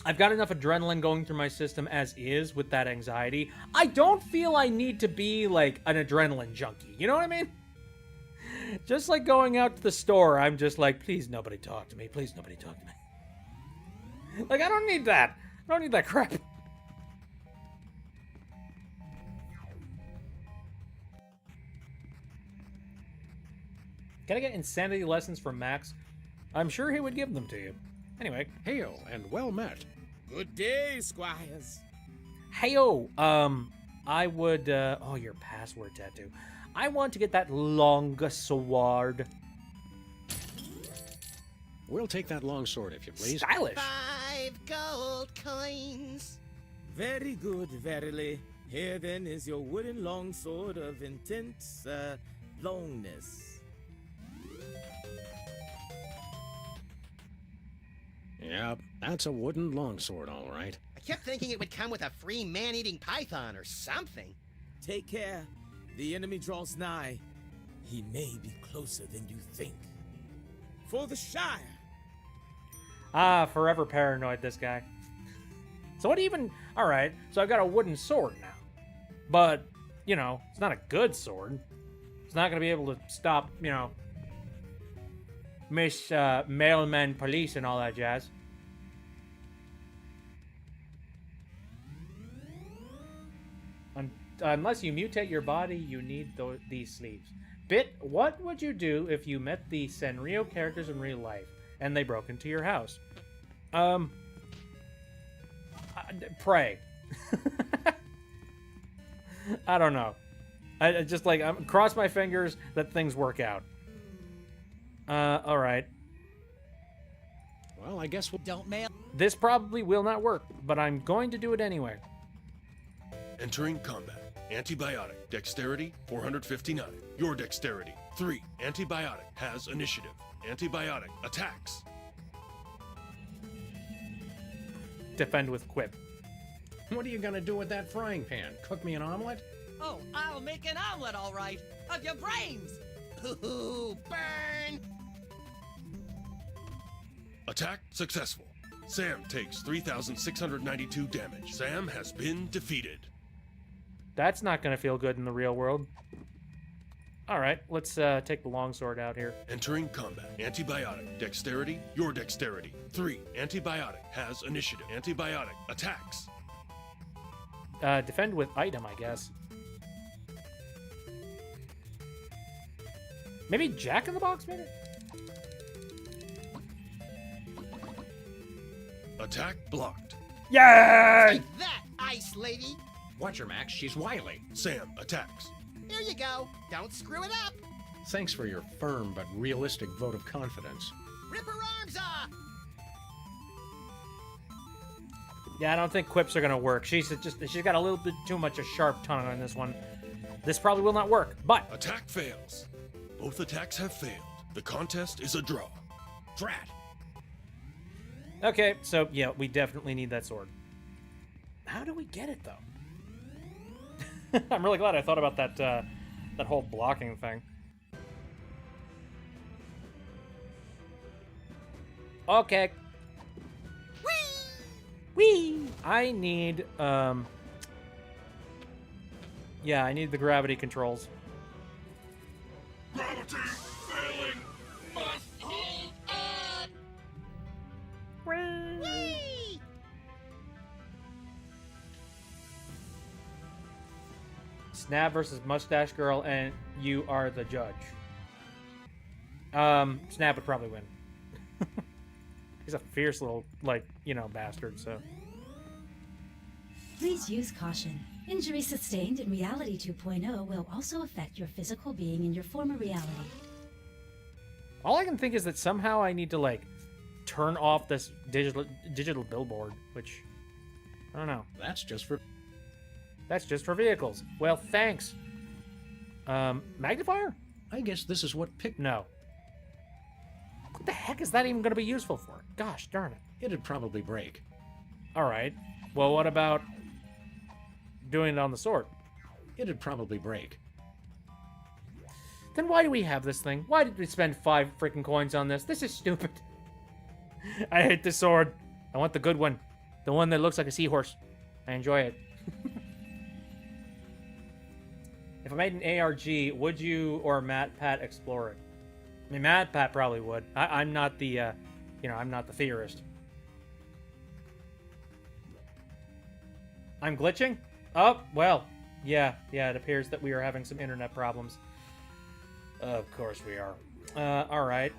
I've got enough adrenaline going through my system as is with that anxiety. I don't feel I need to be, like, an adrenaline junkie. You know what I mean? Just like going out to the store, I'm just like, please nobody talk to me. Please nobody talk to me. Like, I don't need that. I don't need that crap. Can I get insanity lessons from Max? I'm sure he would give them to you. Anyway. Hail and well met. Good day, squires. Heyo, I would, oh, your password tattoo. I want to get that long sword. We'll take that long sword, if you please. Stylish. 5 gold coins. Very good, verily. Here then is your wooden longsword of intense, longness. Yep, that's a wooden longsword, all right. I kept thinking it would come with a free man-eating python or something. Take care. The enemy draws nigh. He may be closer than you think. For the Shire. Ah, forever paranoid, this guy. So what even... Alright, so I've got a wooden sword now. But, you know, it's not a good sword. It's not going to be able to stop, you know, Miss Mailman Police and all that jazz. Unless you mutate your body, you need these sleeves. Bit, what would you do if you met the Sanrio characters in real life and they broke into your house? Pray. I don't know. I just like cross my fingers that things work out. All right. Well, I guess we'll... Don't mail. This probably will not work, but I'm going to do it anyway. Entering combat. Antibiotic. Dexterity, 459. Your dexterity, 3. Antibiotic has initiative. Antibiotic attacks. Defend with Quip. What are you gonna do with that frying pan? Cook me an omelet? Oh, I'll make an omelet, all right, of your brains. Ooh, burn! Attack successful. Sam takes 3,692 damage. Sam has been defeated. That's not gonna feel good in the real world. Alright, let's take the longsword out here. Entering combat. Antibiotic. Dexterity. Your dexterity. 3. Antibiotic has initiative. Antibiotic attacks. Defend with item, I guess. Maybe Jack in the Box, maybe? Attack blocked. Yay! Take that, ice lady! Watch her, Max. She's wily. Sam attacks. Here you go. Don't screw it up. Thanks for your firm but realistic vote of confidence. Rip her arms off! Yeah, I don't think quips are gonna work. She's got a little bit too much a sharp tongue on this one. This probably will not work, but Attack fails. Both attacks have failed. The contest is a draw. Drat! okay, so yeah, we definitely need that sword. How do we get it though? I'm really glad I thought about that that whole blocking thing. Okay. Whee! I need yeah, I need the gravity controls. Gravity failing. Must hold on. Whee! Snap versus Mustache Girl, and you are the judge. Snap would probably win. He's a fierce little, like, you know, bastard, so. Please use caution. Injury sustained in Reality 2.0 will also affect your physical being in your former reality. All I can think is that somehow I need to, like, turn off this digital billboard, which, I don't know. That's just for... That's just for vehicles. Well, thanks. Magnifier? I guess this is what pick... No. What the heck is that even going to be useful for? Gosh darn it. It'd probably break. Alright. Well, what about doing it on the sword? It'd probably break. Then why do we have this thing? Why did we spend 5 freaking coins on this? This is stupid. I hate this sword. I want the good one. The one that looks like a seahorse. I enjoy it. If I made an ARG, would you or Matt Pat explore it? I mean, Matt Pat probably would. I'm not the, you know, I'm not the theorist. I'm glitching? Oh, well, yeah, it appears that we are having some internet problems. Of course we are. Alright.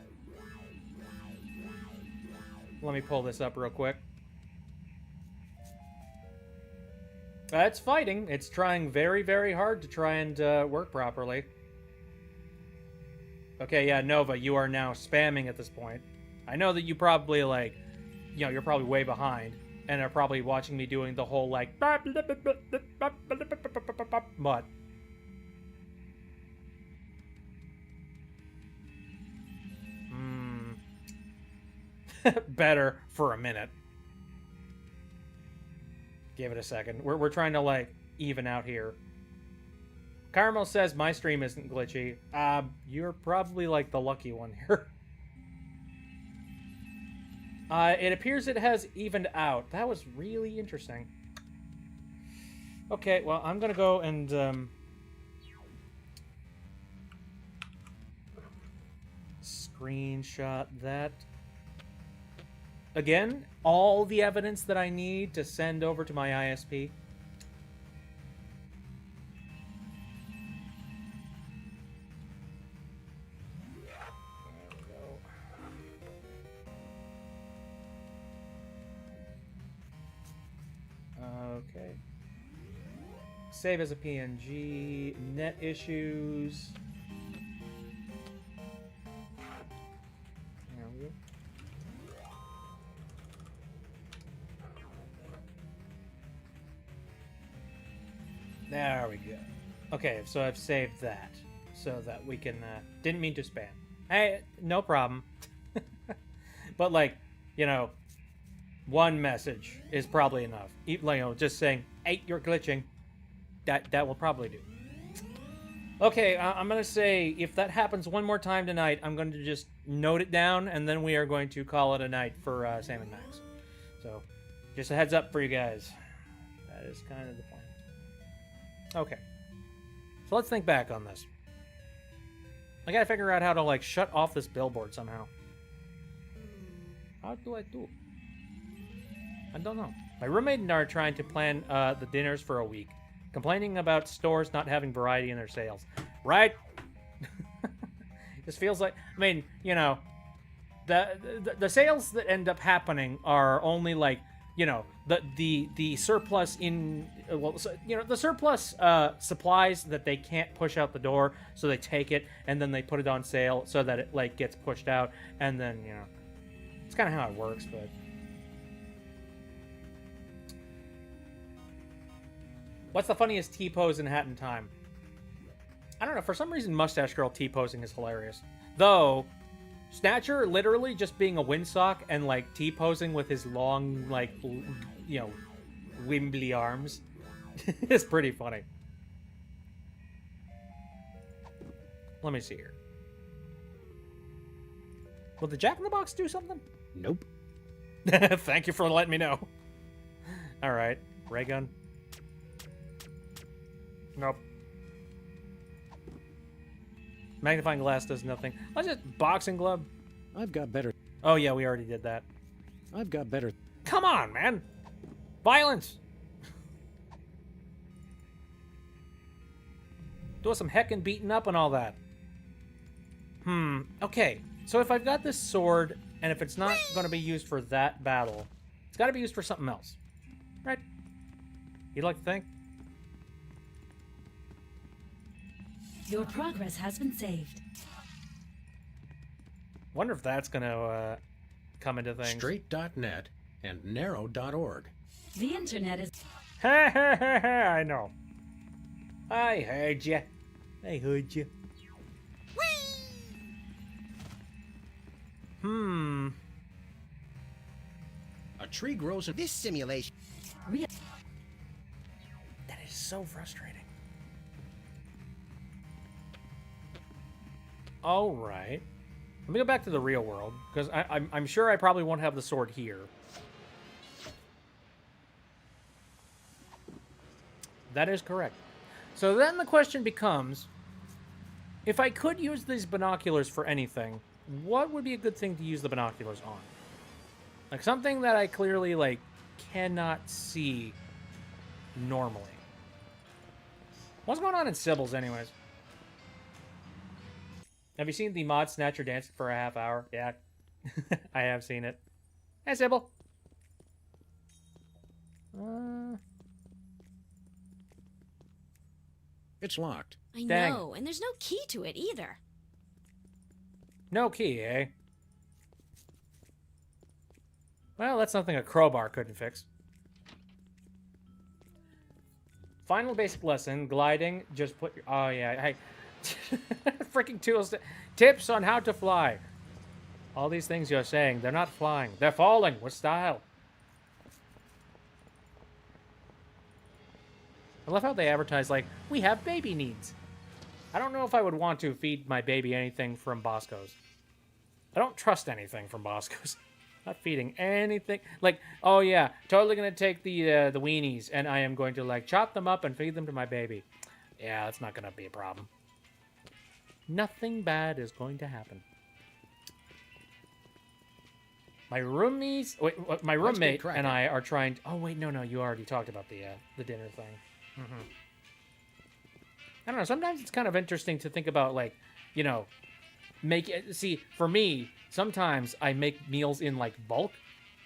Let me pull this up real quick. It's fighting. It's trying very, very hard to try and work properly. Okay, yeah, Nova, you are now spamming at this point. I know that you probably, like, you know, you're probably way behind, and are probably watching me doing the whole, like, but. Better for a minute. Give it a second. We're trying to, like, even out here. Caramel says my stream isn't glitchy. You're probably, like, the lucky one here. It appears it has evened out. That was really interesting. Okay, well, I'm gonna go and, screenshot that. Again, all the evidence that I need to send over to my ISP. Okay. Save as a PNG. Net issues. There we go. There we go. Okay, so I've saved that. so that we can, didn't mean to spam. Hey, no problem. But, like, you know, one message is probably enough. You know, just saying, hey, you're glitching. That will probably do. Okay, I'm going to say if that happens one more time tonight, I'm going to just note it down, and then we are going to call it a night for Sam and Max. So, just a heads up for you guys. That is kind of the plan. Okay. So let's think back on this. I got to figure out how to, like, shut off this billboard somehow. How do I do? I don't know. My roommate and I are trying to plan the dinners for a week. Complaining about stores not having variety in their sales. Right? This feels like... I mean, you know... The sales that end up happening are only like... You know, the surplus in... Well, you know, the surplus supplies that they can't push out the door, so they take it, and then they put it on sale so that it, like, gets pushed out, and then, you know... It's kind of how it works, but... What's the funniest T-pose in Hat in Time? I don't know, for some reason Mustache Girl T-posing is hilarious. Though, Snatcher literally just being a windsock and, like, T-posing with his long, like, you know, wimbly arms is pretty funny. Let me see here. Will the Jack-in-the-Box do something? Nope. Thank you for letting me know. Alright, ray gun. Nope. Magnifying glass does nothing. What's it? Boxing glove? I've got better. Oh yeah, we already did that. I've got better. Come on, man! Violence! Do some heckin' beating up and all that. Okay. So if I've got this sword, and if it's not going to be used for that battle, it's got to be used for something else. Right? You'd like to think? Your progress has been saved. Wonder if that's going to come into things. Straight.net and narrow.org. The internet is... I know. I heard you. I heard you. A tree grows in... This simulation... That is so frustrating. All right. Let me go back to the real world, because I'm sure I probably won't have the sword here. That is correct. So then the question becomes, if I could use these binoculars for anything, what would be a good thing to use the binoculars on? Like something that I clearly, like, cannot see normally. What's going on in Sybil's anyways? Have you seen the mod Snatcher dancing for a half hour? Yeah, I have seen it. Hey, Sybil. It's locked. I Dang. know, and there's no key to it either. No key, eh? Well, that's something a crowbar couldn't fix. Final basic lesson, gliding, just put your... Oh, yeah, hey. Freaking tools. Tips on how to fly. All these things you're saying, they're not flying. They're falling with style. I love how they advertise, like, we have baby needs. I don't know if I would want to feed my baby anything from Bosco's. I don't trust anything from Bosco's. Not feeding anything. Like, oh yeah, totally gonna take the weenies and I am going to, like, chop them up and feed them to my baby. Yeah, that's not gonna be a problem. Nothing bad is going to happen. My roomies, wait, my roommate and I are trying to, oh wait, no, you already talked about the dinner thing. I don't know, sometimes it's kind of interesting to think about, like, you know, see, for me, sometimes I make meals in, like, bulk,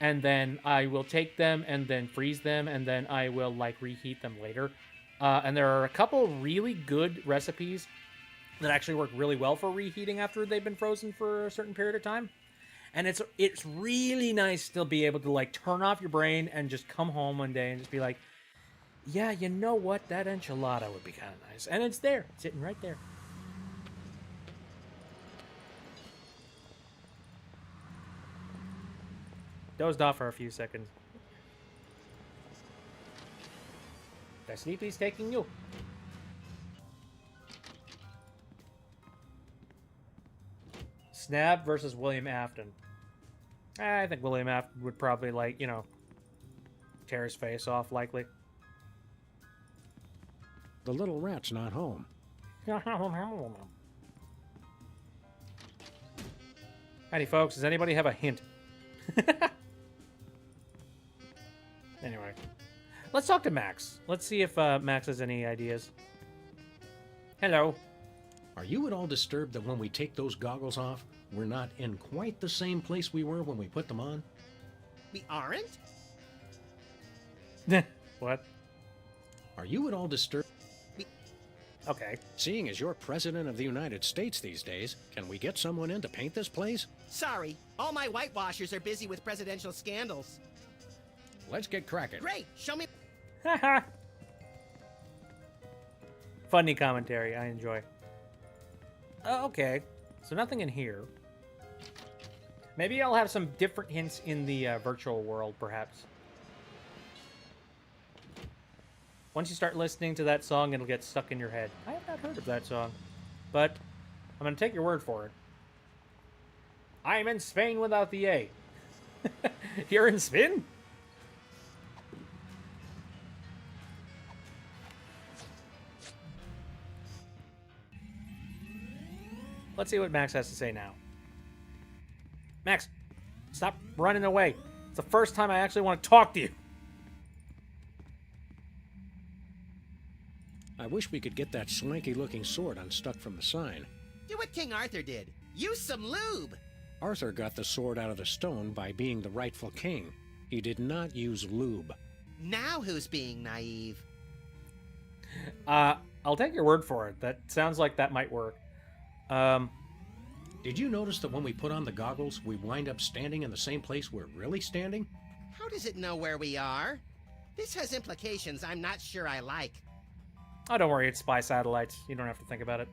and then I will take them and then freeze them, and then I will, like, reheat them later. And there are a couple really good recipes that actually work really well for reheating after they've been frozen for a certain period of time. And it's really nice to be able to, like, turn off your brain and just come home one day and just be like, yeah, you know what? That enchilada would be kind of nice. And it's there, sitting right there. Dozed off for a few seconds. The sleepy's taking you. Snap versus William Afton. I think William Afton would probably, like, you know, tear his face off, likely. The little rat's not home. Howdy, folks. Does anybody have a hint? Anyway. Let's talk to Max. Let's see if Max has any ideas. Hello. Are you at all disturbed that when we take those goggles off, we're not in quite the same place we were when we put them on? We aren't? What? Are you at all disturbed? Okay. Seeing as you're President of the United States these days, can we get someone in to paint this place? Sorry, all my whitewashers are busy with presidential scandals. Let's get cracking. Great, show me. Funny commentary. I enjoy. Okay. So nothing in here. Maybe I'll have some different hints in the virtual world, perhaps. Once you start listening to that song, it'll get stuck in your head. I have not heard of that song, but I'm going to take your word for it. I'm in Spain without the A. You're in Spain? Let's see what Max has to say now. Max, stop running away. It's the first time I actually want to talk to you. I wish we could get that swanky-looking sword unstuck from the sign. Do what King Arthur did. Use some lube. Arthur got the sword out of the stone by being the rightful king. He did not use lube. Now who's being naive? I'll take your word for it. That sounds like that might work. Did you notice that when we put on the goggles, we wind up standing in the same place we're really standing? How does it know where we are? This has implications I'm not sure I like. Oh, don't worry, it's spy satellites. You don't have to think about it.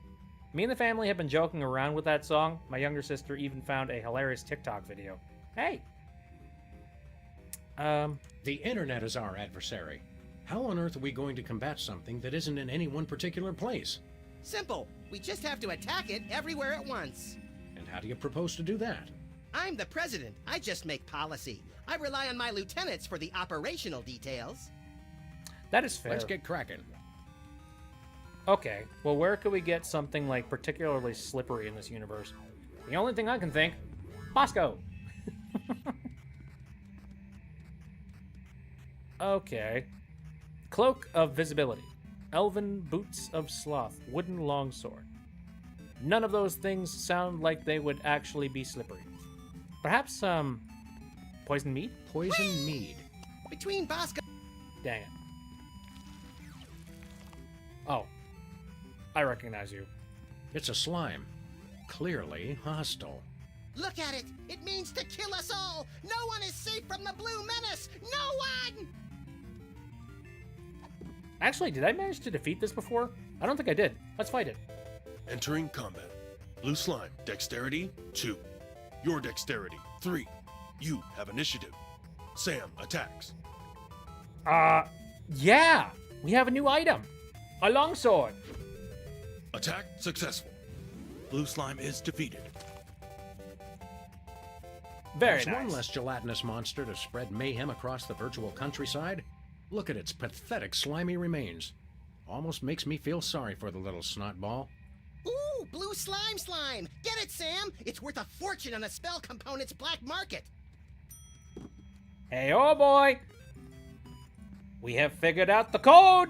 Me and the family have been joking around with that song. My younger sister even found a hilarious TikTok video. Hey! The internet is our adversary. How on earth are we going to combat something that isn't in any one particular place? Simple. We just have to attack it everywhere at once. And how do you propose to do that? I'm the president. I just make policy. I rely on my lieutenants for the operational details. That is fair. Let's get cracking. Okay, well, where could we get something, like, particularly slippery in this universe? The only thing I can think, Bosco! Okay. Cloak of Visibility. Elven Boots of Sloth. Wooden Longsword. None of those things sound like they would actually be slippery. Perhaps, Poison Mead? Poison mead. Between Bosco... Dang it. Oh. I recognize you. It's a slime. Clearly hostile. Look at it! It means to kill us all! No one is safe from the Blue Menace! No one! Actually, did I manage to defeat this before? I don't think I did. Let's fight it. Entering combat. Blue slime, dexterity 2. Your dexterity 3. You have initiative. Sam attacks. Yeah! We have a new item. A longsword. Attack successful. Blue slime is defeated. Very There's nice. one less gelatinous monster to spread mayhem across the virtual countryside. Look at its pathetic slimy remains. Almost makes me feel sorry for the little snotball. Ooh, blue slime! Get it, Sam! It's worth a fortune on a spell component's black market. Hey, oh boy! We have figured out the code!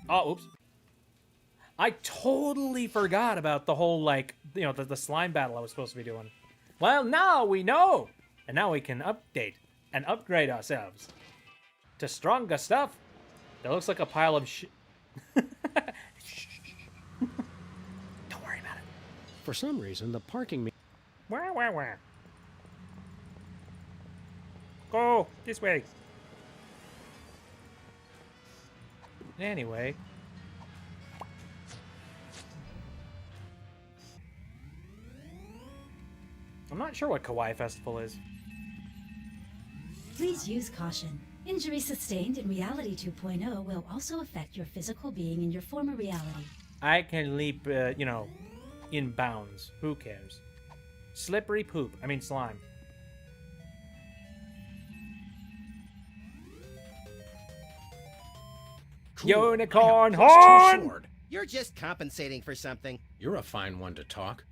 Oh, oops. I totally forgot about the whole, like, you know, the slime battle I was supposed to be doing. Well, now we know! And now we can update and upgrade ourselves to stronger stuff. That looks like a pile of shit. Don't worry about it. For some reason, the parking meter... Where? Go! This way! Anyway. I'm not sure what Kawaii Festival is. Please use caution. Injury sustained in Reality 2.0 will also affect your physical being in your former reality. I can leap, you know, in bounds. Who cares? Slippery poop. I mean slime. Cool. Unicorn I have plus 2 horn! sword. You're just compensating for something. You're a fine one to talk.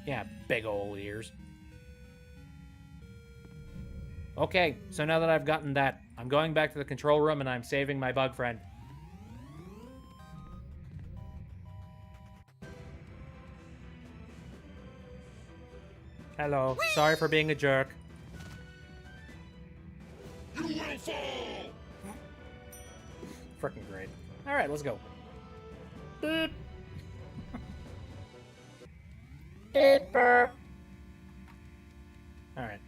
Yeah, big ol' ears. Okay, so now that I've gotten that, I'm going back to the control room and I'm saving my bug friend. Hello. Sorry for being a jerk. You will fall! Freaking great. Alright, let's go. Beep. Beeper. Alright.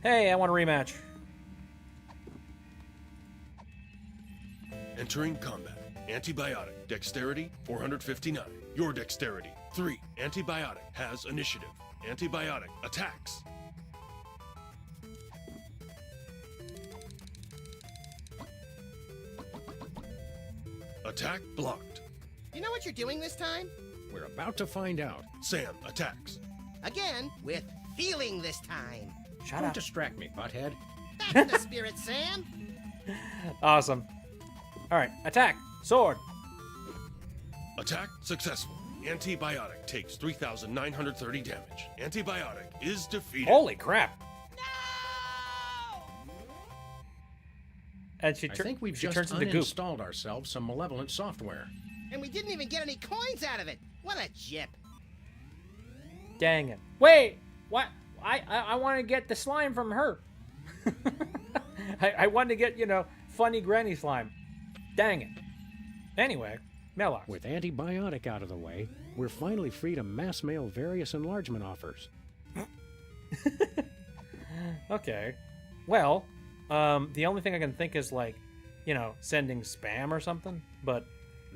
Hey, I want a rematch. Entering combat. Antibiotic. Dexterity 459. Your dexterity 3. Antibiotic has initiative. Antibiotic attacks. Attack blocked. You know what you're doing this time? We're about to find out. Sam attacks. Again, with feeling this time. Shut Don't up. distract me, butthead. That's the spirit, Sam. Awesome. Alright, attack. Sword. Attack successful. Antibiotic takes 3,930 damage. Antibiotic is defeated. Holy crap. And I think we've just turns into goop. uninstalled ourselves some malevolent software. And we didn't even get any coins out of it. What a jip. Dang it. Wait! What? I want to get the slime from her. I want to get, you know, funny granny slime. Dang it. Anyway, Mailbox. With antibiotic out of the way, we're finally free to mass mail various enlargement offers. Okay. Well, the only thing I can think is, like, you know, sending spam or something, but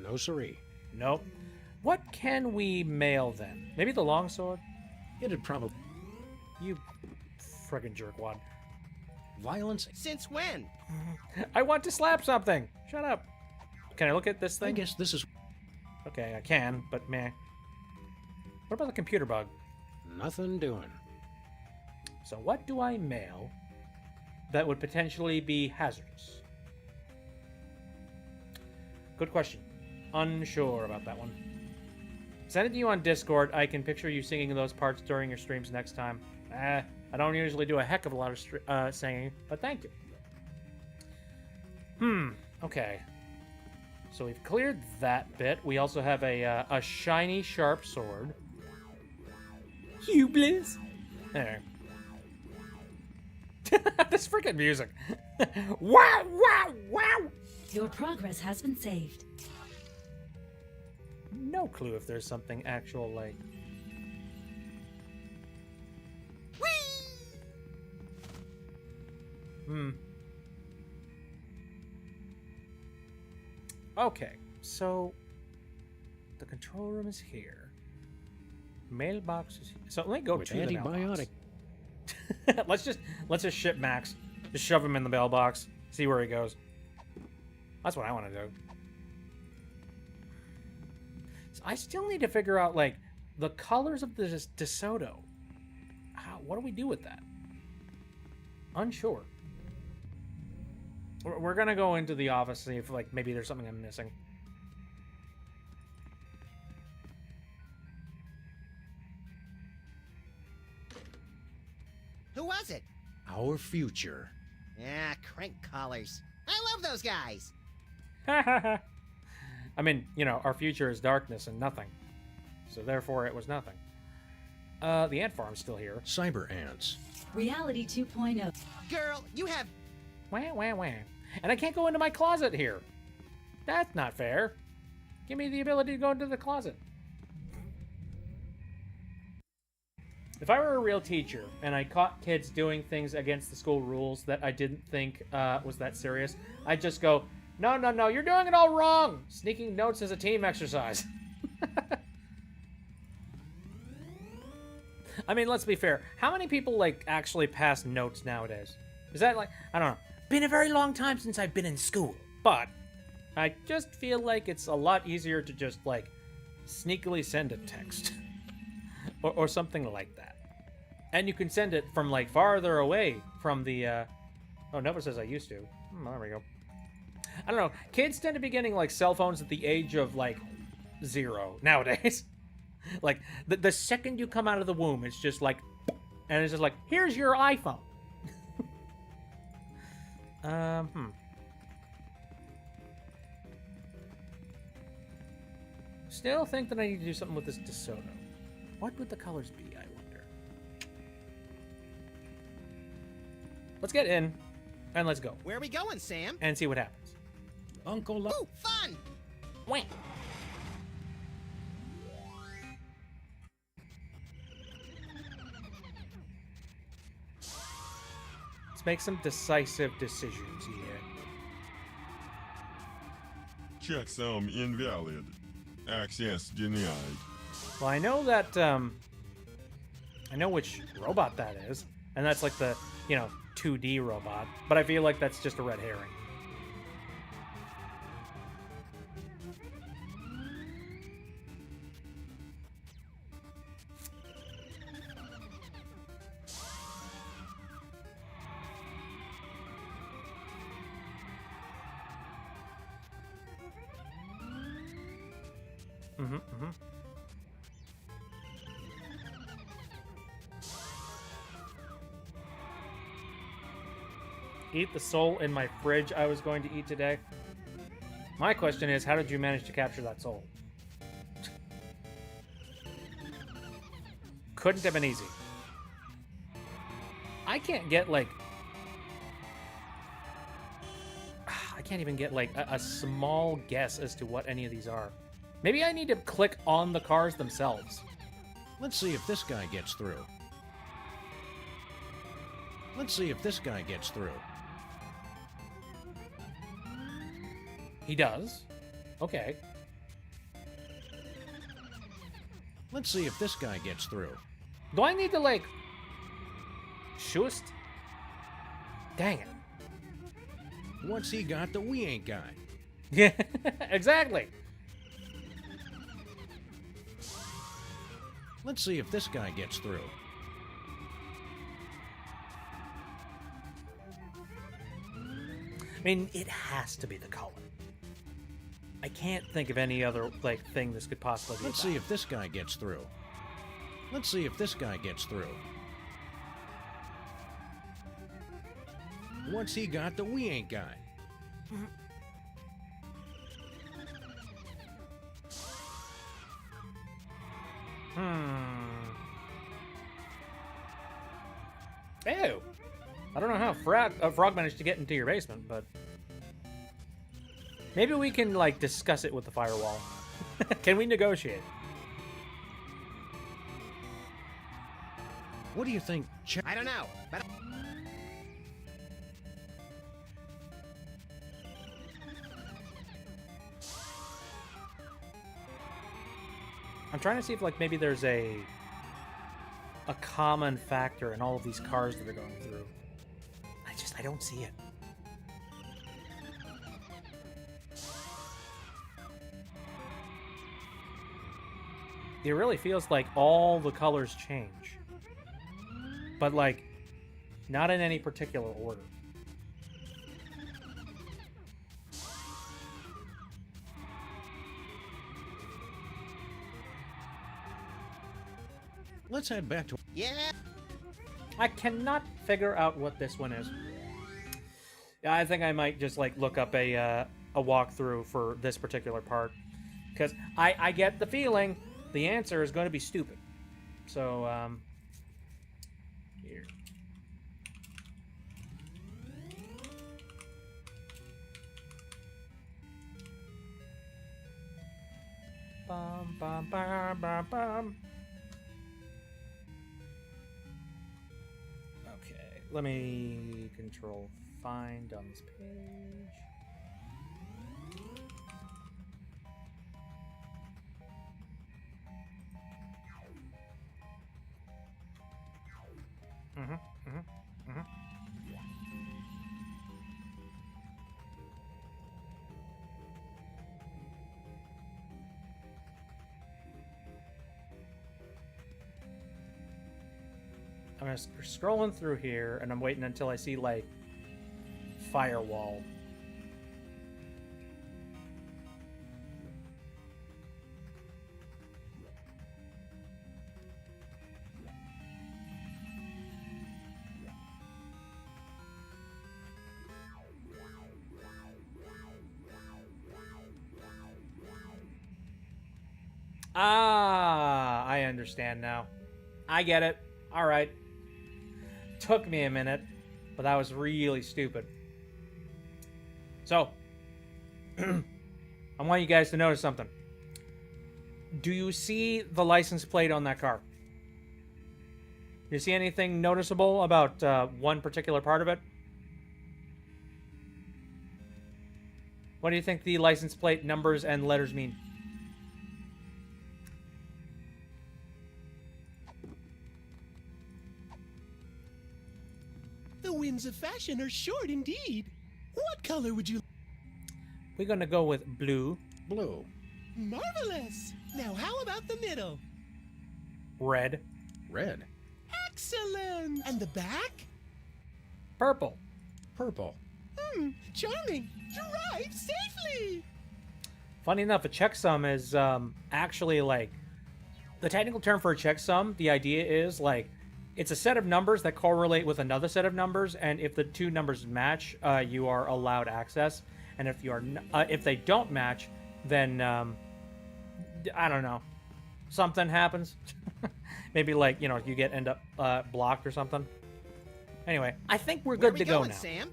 No siree. nope. What can we mail then? Maybe the longsword? It'd probably... You friggin' jerkwad. Violence? Since when? I want to slap something! Shut up. Can I look at this I thing? guess this is Okay, I can, but meh. What about the computer bug? Nothing doing. So what do I mail that would potentially be hazardous? Good question. Unsure about that one. Send it to you on Discord. I can picture you singing those parts during your streams next time. I don't usually do a heck of a lot of singing, but thank you. Okay. So we've cleared that bit. We also have a shiny, sharp sword. Hublis. There. This freaking music. Wow, wow, wow. Your progress has been saved. No clue if there's something actual, like... Okay, so... The control room is here. Mailbox is here. So let me go With to the mailbox. antibiotic. let's just ship Max. Just shove him in the mailbox. See where he goes. That's what I want to do. So I still need to figure out, like, the colors of the DeSoto. What do we do with that? Unsure. We're gonna go into the office, see if, like, maybe there's something I'm missing. Who was it? our future. Ah, crank collars. I love those guys. I mean, you know, our future is darkness and nothing. So therefore it was nothing. The ant farm's still here. Cyber ants. Reality 2.0. Girl, you have... Wah, wah, wah. And I can't go into my closet here. That's not fair. Give me the ability to go into the closet. If I were a real teacher and I caught kids doing things against the school rules that I didn't think was that serious, I'd just go, no, no, no, you're doing it all wrong. Sneaking notes is a team exercise. I mean, let's be fair. How many people, like, actually pass notes nowadays? Is that, like, I don't know. Been a very long time since I've been in school. But I just feel like it's a lot easier to just, like, sneakily send a text. or something like that. And you can send it from, like, farther away from the, Oh, Nova says I used to. There we go. I don't know. Kids tend to be getting, like, cell phones at the age of, like, 0 nowadays. Like, the second you come out of the womb, it's just like... And it's just like, here's your iPhone. Still think that I need to do something with this DeSoto. What would the colors be, I wonder? Let's get in, and let's go. Where are we going, Sam? And see what happens. Uncle Ooh, fun! Wait. Let's make some decisive decisions here. Checksum invalid. Access denied. Well, I know that, I know which robot that is, and that's like the, 2D robot, but I feel like that's just a red herring. Eat the soul in my fridge I was going to eat today. My question is, how did you manage to capture that soul? Couldn't have been easy. I can't get, like... I can't even get, like, a small guess as to what any of these are. Maybe I need to click on the cars themselves. Let's see if this guy gets through. Let's see if this guy gets through. He does. Okay. Let's see if this guy gets through. Do I need to, like... Shoost? Dang it. What's he got that we ain't got? Yeah, exactly. Let's see if this guy gets through. I mean, it has to be the color. I can't think of any other, like, thing this could possibly be. Let's see if this guy gets through. Let's see if this guy gets through. What's he got that we ain't got? Ew. I don't know how Frog managed to get into your basement, but... Maybe we can, like, discuss it with the firewall. Can we negotiate? What do you think? I don't know, but... I'm trying to see if, like, maybe there's a common factor in all of these cars that are going through. I don't see it. It really feels like all the colors change. But, like, not in any particular order. Let's head back to... Yeah. I cannot figure out what this one is. Yeah, I think I might just, like, look up a walkthrough for this particular part. Because I get the feeling the answer is going to be stupid. So, here. Bum, bum, bum, bum, bum. Okay, let me control find on this page. I'm scrolling through here, and I'm waiting until I see, like, firewall. Ah, I understand now. I get it. All right. Took me a minute, but that was really stupid. So, I want you guys to notice something. Do you see the license plate on that car? Do you see anything noticeable about one particular part of it? What do you think the license plate numbers and letters mean? The winds of fashion are short indeed. What color would you... We're gonna go with blue. Blue. Marvelous! Now how about the middle? Red. Red. Excellent! And the back? Purple. Purple. Charming! Drive safely! Funny enough, a checksum is actually like... The technical term for a checksum, the idea is like... It's a set of numbers that correlate with another set of numbers, and if the two numbers match, you are allowed access. And if you are, if they don't match, then I don't know, something happens. Maybe like you end up blocked or something. Anyway, I think we're good to go now. Sam?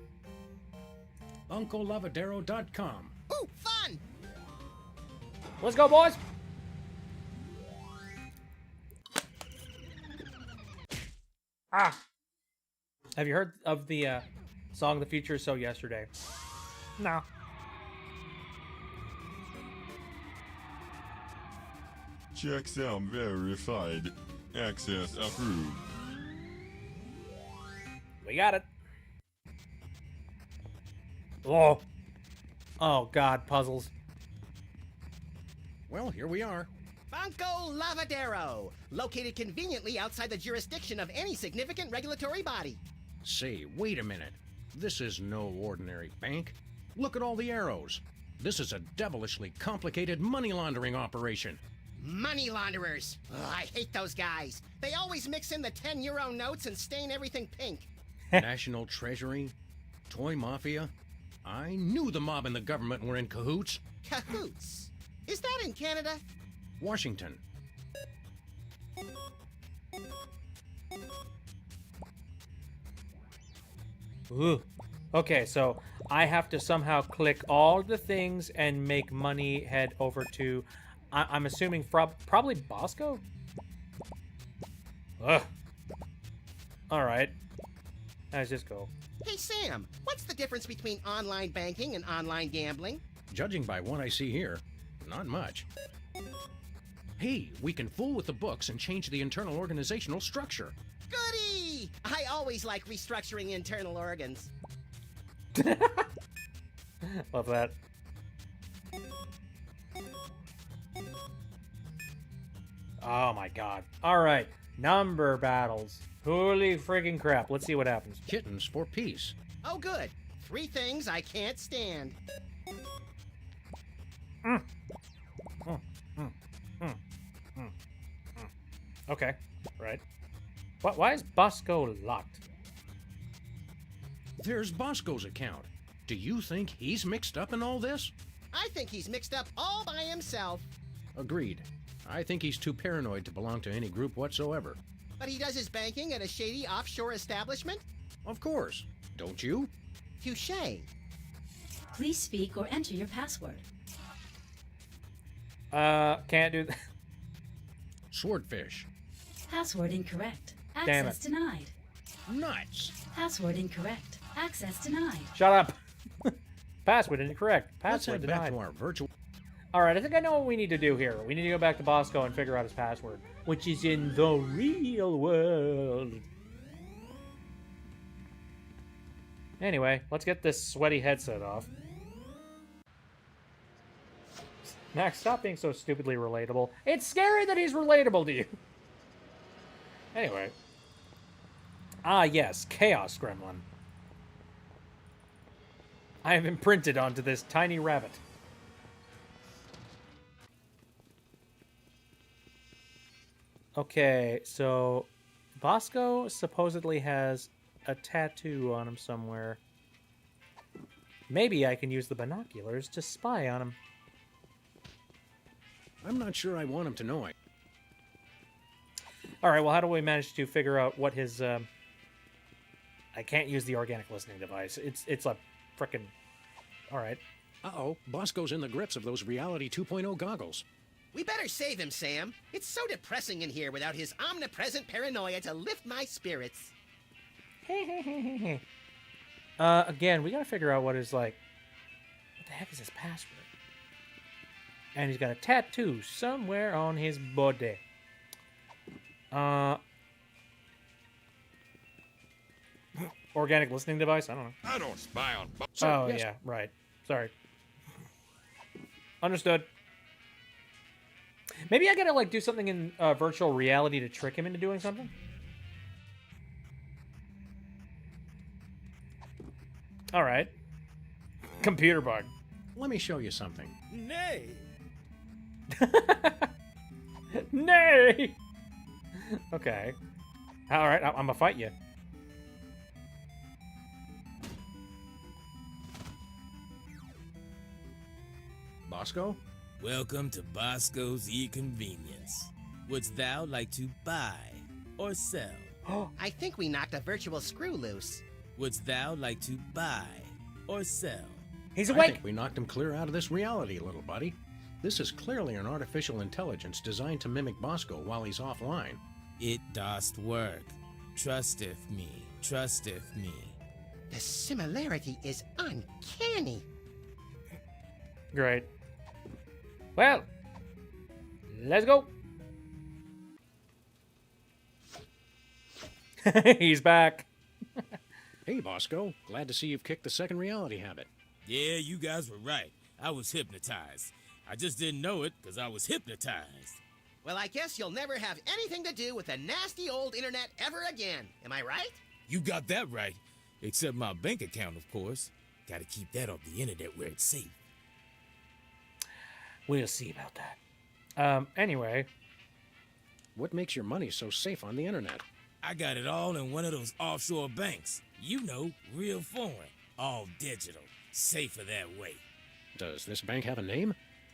UncleLavadero.com. Ooh, fun! Let's go, boys. Ah! Have you heard of the song "The Future Is So Yesterday"? No. Checksum verified. Access approved. We got it. Oh. Oh, God, puzzles. Well, here we are. Banco Lavadero, located conveniently outside the jurisdiction of any significant regulatory body. Say, wait a minute. This is no ordinary bank. Look at all the arrows. This is a devilishly complicated money laundering operation. Money launderers. Ugh, I hate those guys. They always mix in the 10-euro notes and stain everything pink. National Treasury? Toy Mafia? I knew the mob and the government were in cahoots. Cahoots? Is that in Canada? Washington. Ooh. Okay, so I have to somehow click all the things and make money head over to... I'm assuming probably Bosco? Ugh. Alright. Let's just go. Hey, Sam, what's the difference between online banking and online gambling? Judging by what I see here, not much. Hey, we can fool with the books and change the internal organizational structure. Goody! I always like restructuring internal organs. Love that. Oh my god. Alright, number battles. Holy freaking crap. Let's see what happens. Kittens for peace. Oh, good. 3 things I can't stand. Okay, right. Why is Bosco locked? There's Bosco's account. Do you think he's mixed up in all this? I think he's mixed up all by himself. Agreed. I think he's too paranoid to belong to any group whatsoever. But he does his banking at a shady offshore establishment? Of course. Don't you? Touché. Please speak or enter your password. Can't do that. Swordfish. Password incorrect. Damn Access it. denied. Nuts. Password incorrect. Access denied. Shut up. Password incorrect. Let's Password head back denied. to our virtual... Alright, I think I know what we need to do here. We need to go back to Bosco and figure out his password, which is in the real world. Anyway, let's get this sweaty headset off. Max, stop being so stupidly relatable. It's scary that he's relatable to you. Anyway. Ah, yes, Chaos Gremlin. I have imprinted onto this tiny rabbit. Okay, so Bosco supposedly has a tattoo on him somewhere. Maybe I can use the binoculars to spy on him. I'm not sure I want him to know it. Alright, well, how do we manage to figure out what his, I can't use the organic listening device. It's a frickin'... Alright. Uh-oh, Bosco's in the grips of those Reality 2.0 goggles. We better save him, Sam. It's so depressing in here without his omnipresent paranoia to lift my spirits. Again, we gotta figure out what is, like... What the heck is his password? And he's got a tattoo somewhere on his body. Organic listening device? I don't know. I don't spy on... Oh, yes. Yeah, right. Sorry. Understood. Maybe I gotta, like, do something in virtual reality to trick him into doing something? Alright. Computer bug. Let me show you something. Nay. Nay! Okay. Alright, I'm gonna fight you. Bosco? Welcome to Bosco's E-Convenience. Wouldst thou like to buy or sell? I think we knocked a virtual screw loose. Wouldst thou like to buy or sell? He's I awake! think we knocked him clear out of this reality, little buddy. This is clearly an artificial intelligence designed to mimic Bosco while he's offline. It dost work. Trusteth me. Trusteth me. The similarity is uncanny. Great. Well, let's go. He's back. Hey, Bosco. Glad to see you've kicked the second reality habit. Yeah, you guys were right. I was hypnotized. I just didn't know it because I was hypnotized. Well, I guess you'll never have anything to do with the nasty old internet ever again. Am I right? You got that right. Except my bank account, of course. Gotta keep that off the internet where it's safe. We'll see about that. Anyway. What makes your money so safe on the internet? I got it all in one of those offshore banks. You know, real foreign. All digital. Safer that way. Does this bank have a name?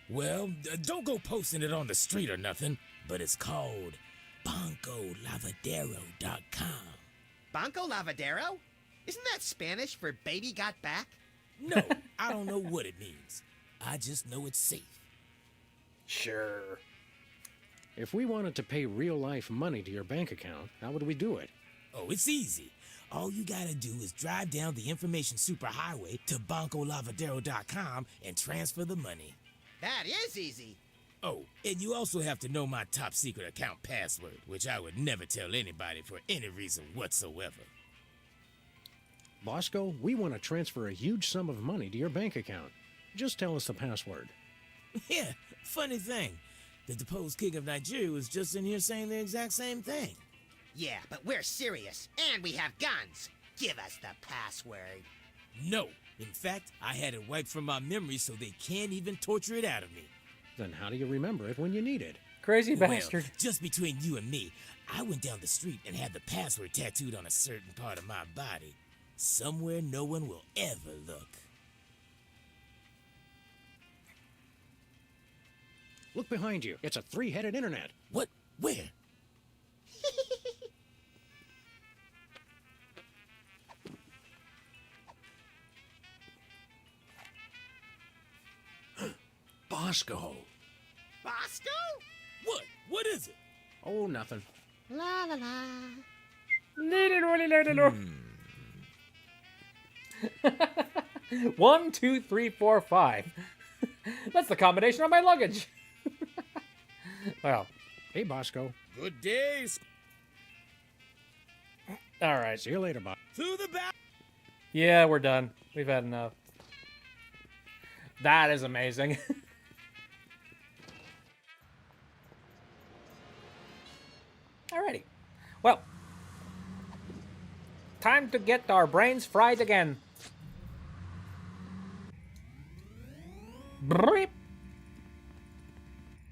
Well, don't go posting it on the street or nothing, but it's called BancoLavadero.com. Banco Lavadero? Isn't that Spanish for baby got back? No, I don't know what it means. I just know it's safe. Sure. If we wanted to pay real-life money to your bank account, how would we do it? Oh, it's easy. All you gotta do is drive down the information superhighway to BancoLavadero.com and transfer the money. That is easy. Oh, and you also have to know my top secret account password, which I would never tell anybody for any reason whatsoever. Bosco, we want to transfer a huge sum of money to your bank account. Just tell us the password. Yeah, funny thing. The deposed king of Nigeria was just in here saying the exact same thing. Yeah, but we're serious, and we have guns. Give us the password. No. In fact, I had it wiped from my memory so they can't even torture it out of me. Then how do you remember it when you need it? Crazy Well, bastard. just between you and me, I went down the street and had the password tattooed on a certain part of my body. Somewhere no one will ever look. Look behind you. It's a three-headed internet. What? Where? Bosco. Bosco? What? What is it? Oh, nothing. La la la. 1, 2, 3, 4, 5. That's the combination of my luggage. Well, Hey, Bosco. Good days. all right. See you later, Bob. To the back. Yeah, we're done. We've had enough. That is amazing. Alrighty. Well, time to get our brains fried again. Breep.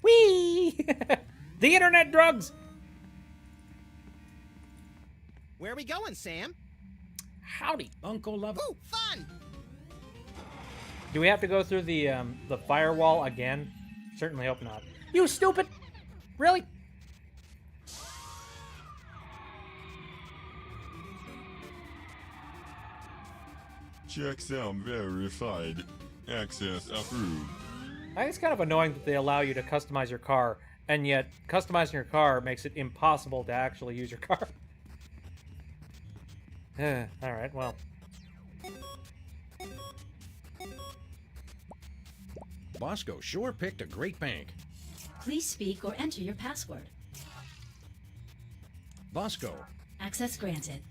Whee! The internet drugs! Where are we going, Sam? Howdy. Uncle Love. Ooh, fun! Do we have to go through the firewall again? Certainly hope not. You stupid! Really? Checksum verified. Access approved. I think it's kind of annoying that they allow you to customize your car, and yet customizing your car makes it impossible to actually use your car. Alright, well. Bosco sure picked a great bank. Please speak or enter your password. Bosco. Access granted.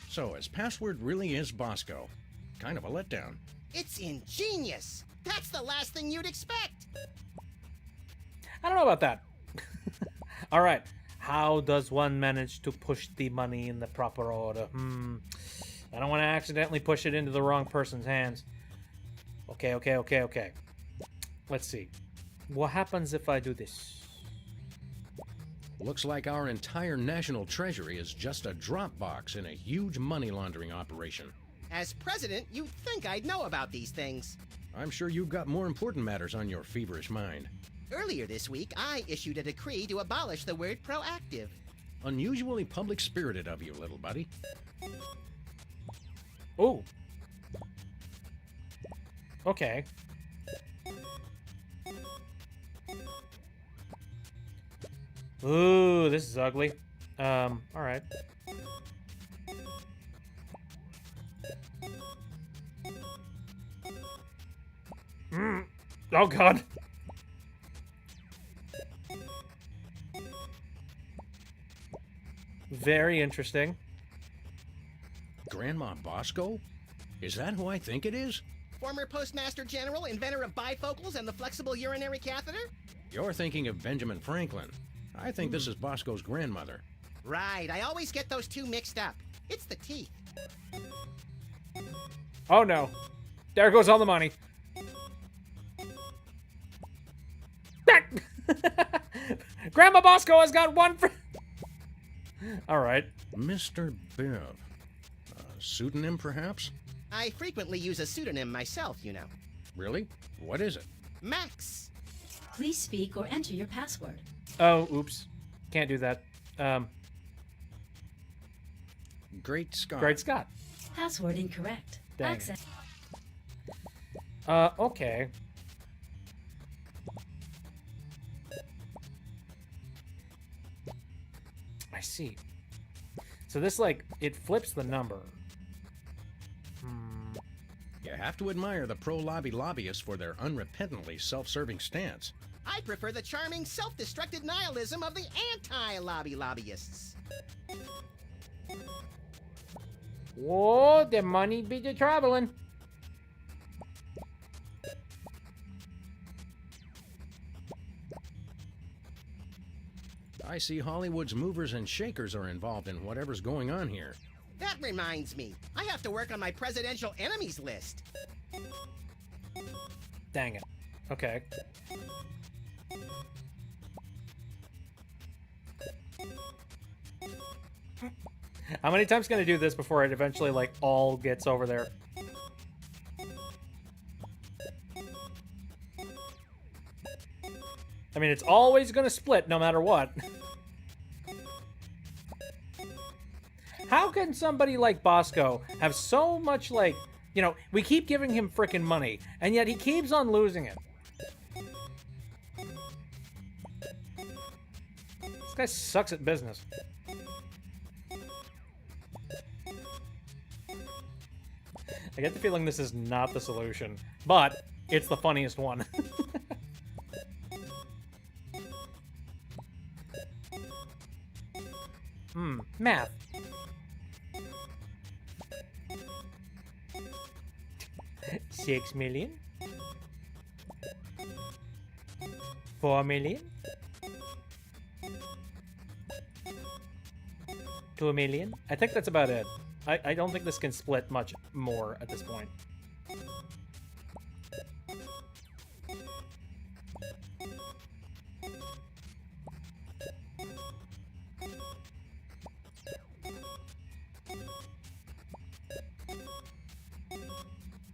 So his password really is Bosco. Kind of a letdown. It's ingenious! That's the last thing you'd expect! I don't know about that. Alright. How does one manage to push the money in the proper order? I don't want to accidentally push it into the wrong person's hands. Okay. Let's see. What happens if I do this? Looks like our entire national treasury is just a drop box in a huge money laundering operation. As president, you'd think I'd know about these things. I'm sure you've got more important matters on your feverish mind. Earlier this week, I issued a decree to abolish the word proactive. Unusually public-spirited of you, little buddy. Ooh. Okay. Ooh, this is ugly. Alright. Oh god. Very interesting. Grandma Bosco? Is that who I think it is? Former Postmaster General, inventor of bifocals and the flexible urinary catheter? You're thinking of Benjamin Franklin. I think this is Bosco's grandmother. Right, I always get those two mixed up. It's the teeth. Oh no. There goes all the money. Grandma Bosco has got one for... Alright. Mr. Biv. A pseudonym, perhaps? I frequently use a pseudonym myself, you know. Really? What is it? Max. Please speak or enter your password. Oh, oops. Can't do that. Great Scott. Great Scott. Password incorrect. Dang. Access. Okay. I see. So this, like, it flips the number. You have to admire the pro-lobby lobbyists for their unrepentantly self-serving stance. I prefer the charming, self-destructed nihilism of the anti-lobby lobbyists. Whoa, the money be the traveling. I see Hollywood's movers and shakers are involved in whatever's going on here. That reminds me, I have to work on my presidential enemies list. Dang it. Okay. How many times can I do this before it eventually, like, all gets over there? I mean, it's always gonna split no matter what. How can somebody like Bosco have so much, like, you know, we keep giving him frickin' money, and yet he keeps on losing it? This guy sucks at business. I get the feeling this is not the solution, but it's the funniest one. 6 million. 4 million. 2 million. I think that's about it. I don't think this can split much more at this point.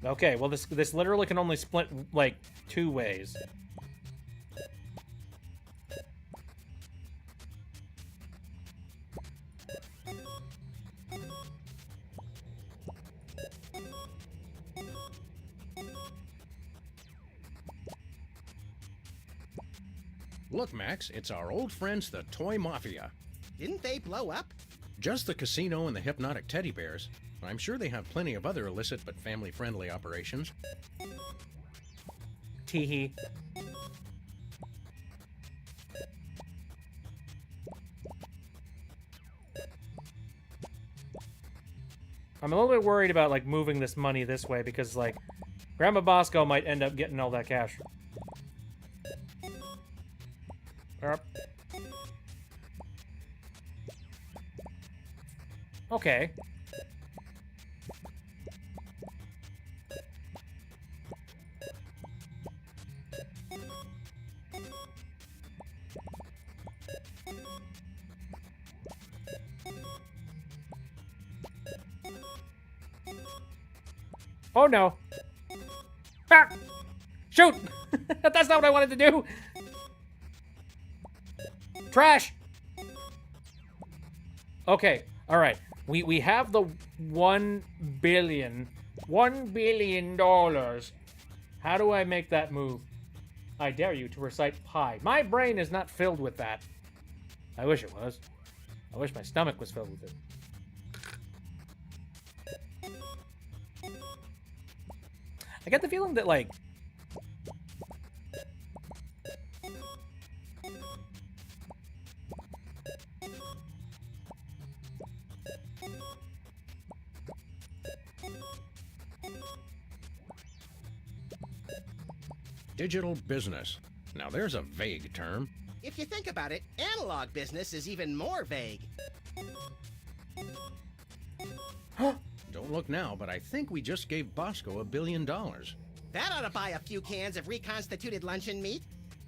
Okay, well this literally can only split like 2 ways. Look, Max, it's our old friends, the Toy Mafia. Didn't they blow up? Just the casino and the hypnotic teddy bears. I'm sure they have plenty of other illicit but family-friendly operations. Teehee. I'm a little bit worried about, like, moving this money this way because, like, Grandma Bosco might end up getting all that cash. Up. Okay. Oh no. Ah! Shoot! That's not what I wanted to do! Trash! Okay, alright. We have the $1 billion. $1 billion. How do I make that move? I dare you to recite pi. My brain is not filled with that. I wish it was. I wish my stomach was filled with it. I get the feeling that, like... Digital business. Now there's a vague term. If you think about it, analog business is even more vague. Don't look now, but I think we just gave Bosco $1 billion. That ought to buy a few cans of reconstituted luncheon meat.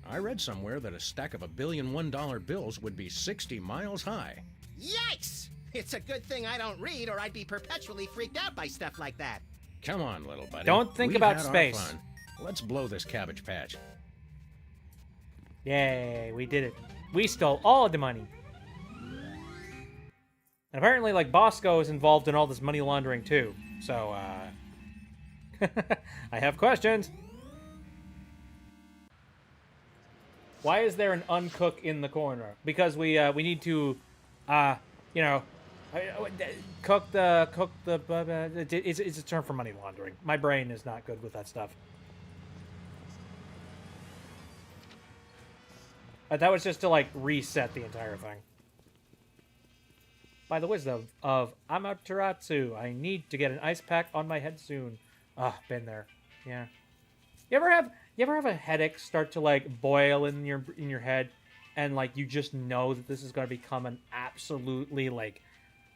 I read somewhere that a stack of $1 billion $1 bills would be 60 miles high. Yikes! It's a good thing I don't read, or I'd be perpetually freaked out by stuff like that. Come on, little buddy. Don't think We've about had our space. fun. Let's blow this cabbage patch. Yay, we did it. We stole all of the money. And apparently, like, Bosco is involved in all this money laundering, too. So, I have questions. Why is there an uncook in the corner? Because we need to, you know, cook the, it's a term for money laundering. My brain is not good with that stuff. That was just to, like, reset the entire thing. By the wisdom of Amaterasu, I need to get an ice pack on my head soon. Ah, been there. Yeah. You ever have a headache start to, like, boil in your head, and, like, you just know that this is going to become an absolutely, like,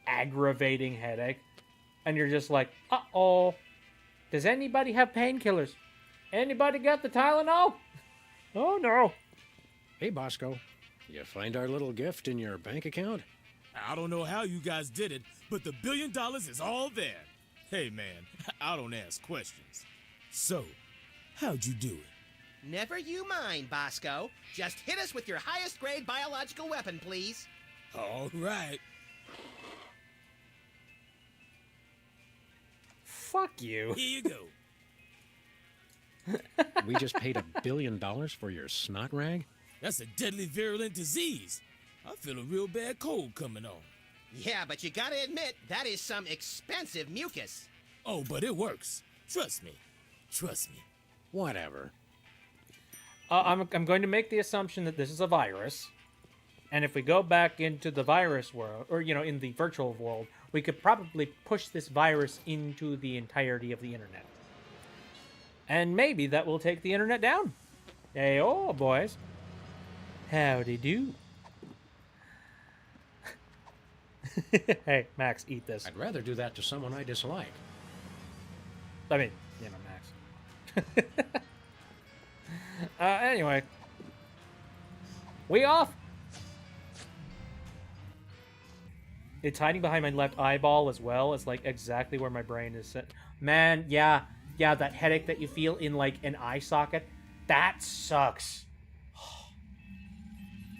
aggravating headache, and you're just like, uh-oh, does anybody have painkillers? Anybody got the Tylenol? Oh no. Hey, Bosco, you find our little gift in your bank account? I don't know how you guys did it, but the $1 billion is all there. Hey, man, I don't ask questions. So, how'd you do it? Never you mind, Bosco. Just hit us with your highest grade biological weapon, please. All right. Fuck you. Here you go. We just paid $1 billion for your snot rag? That's a deadly virulent disease. I feel a real bad cold coming on. Yeah, but you gotta admit, that is some expensive mucus. Oh, but it works. Trust me. Trust me. Whatever. I'm going to make the assumption that this is a virus, and if we go back into the virus world, or, you know, in the virtual world, we could probably push this virus into the entirety of the internet. And maybe that will take the internet down. Hey, oh, boys. Howdy do. Hey, Max, eat this. I'd rather do that to someone I dislike. I mean, you know, Max. Anyway. We off. It's hiding behind my left eyeball as well. It's like exactly where my brain is set. Man, yeah, that headache that you feel in like an eye socket, that sucks.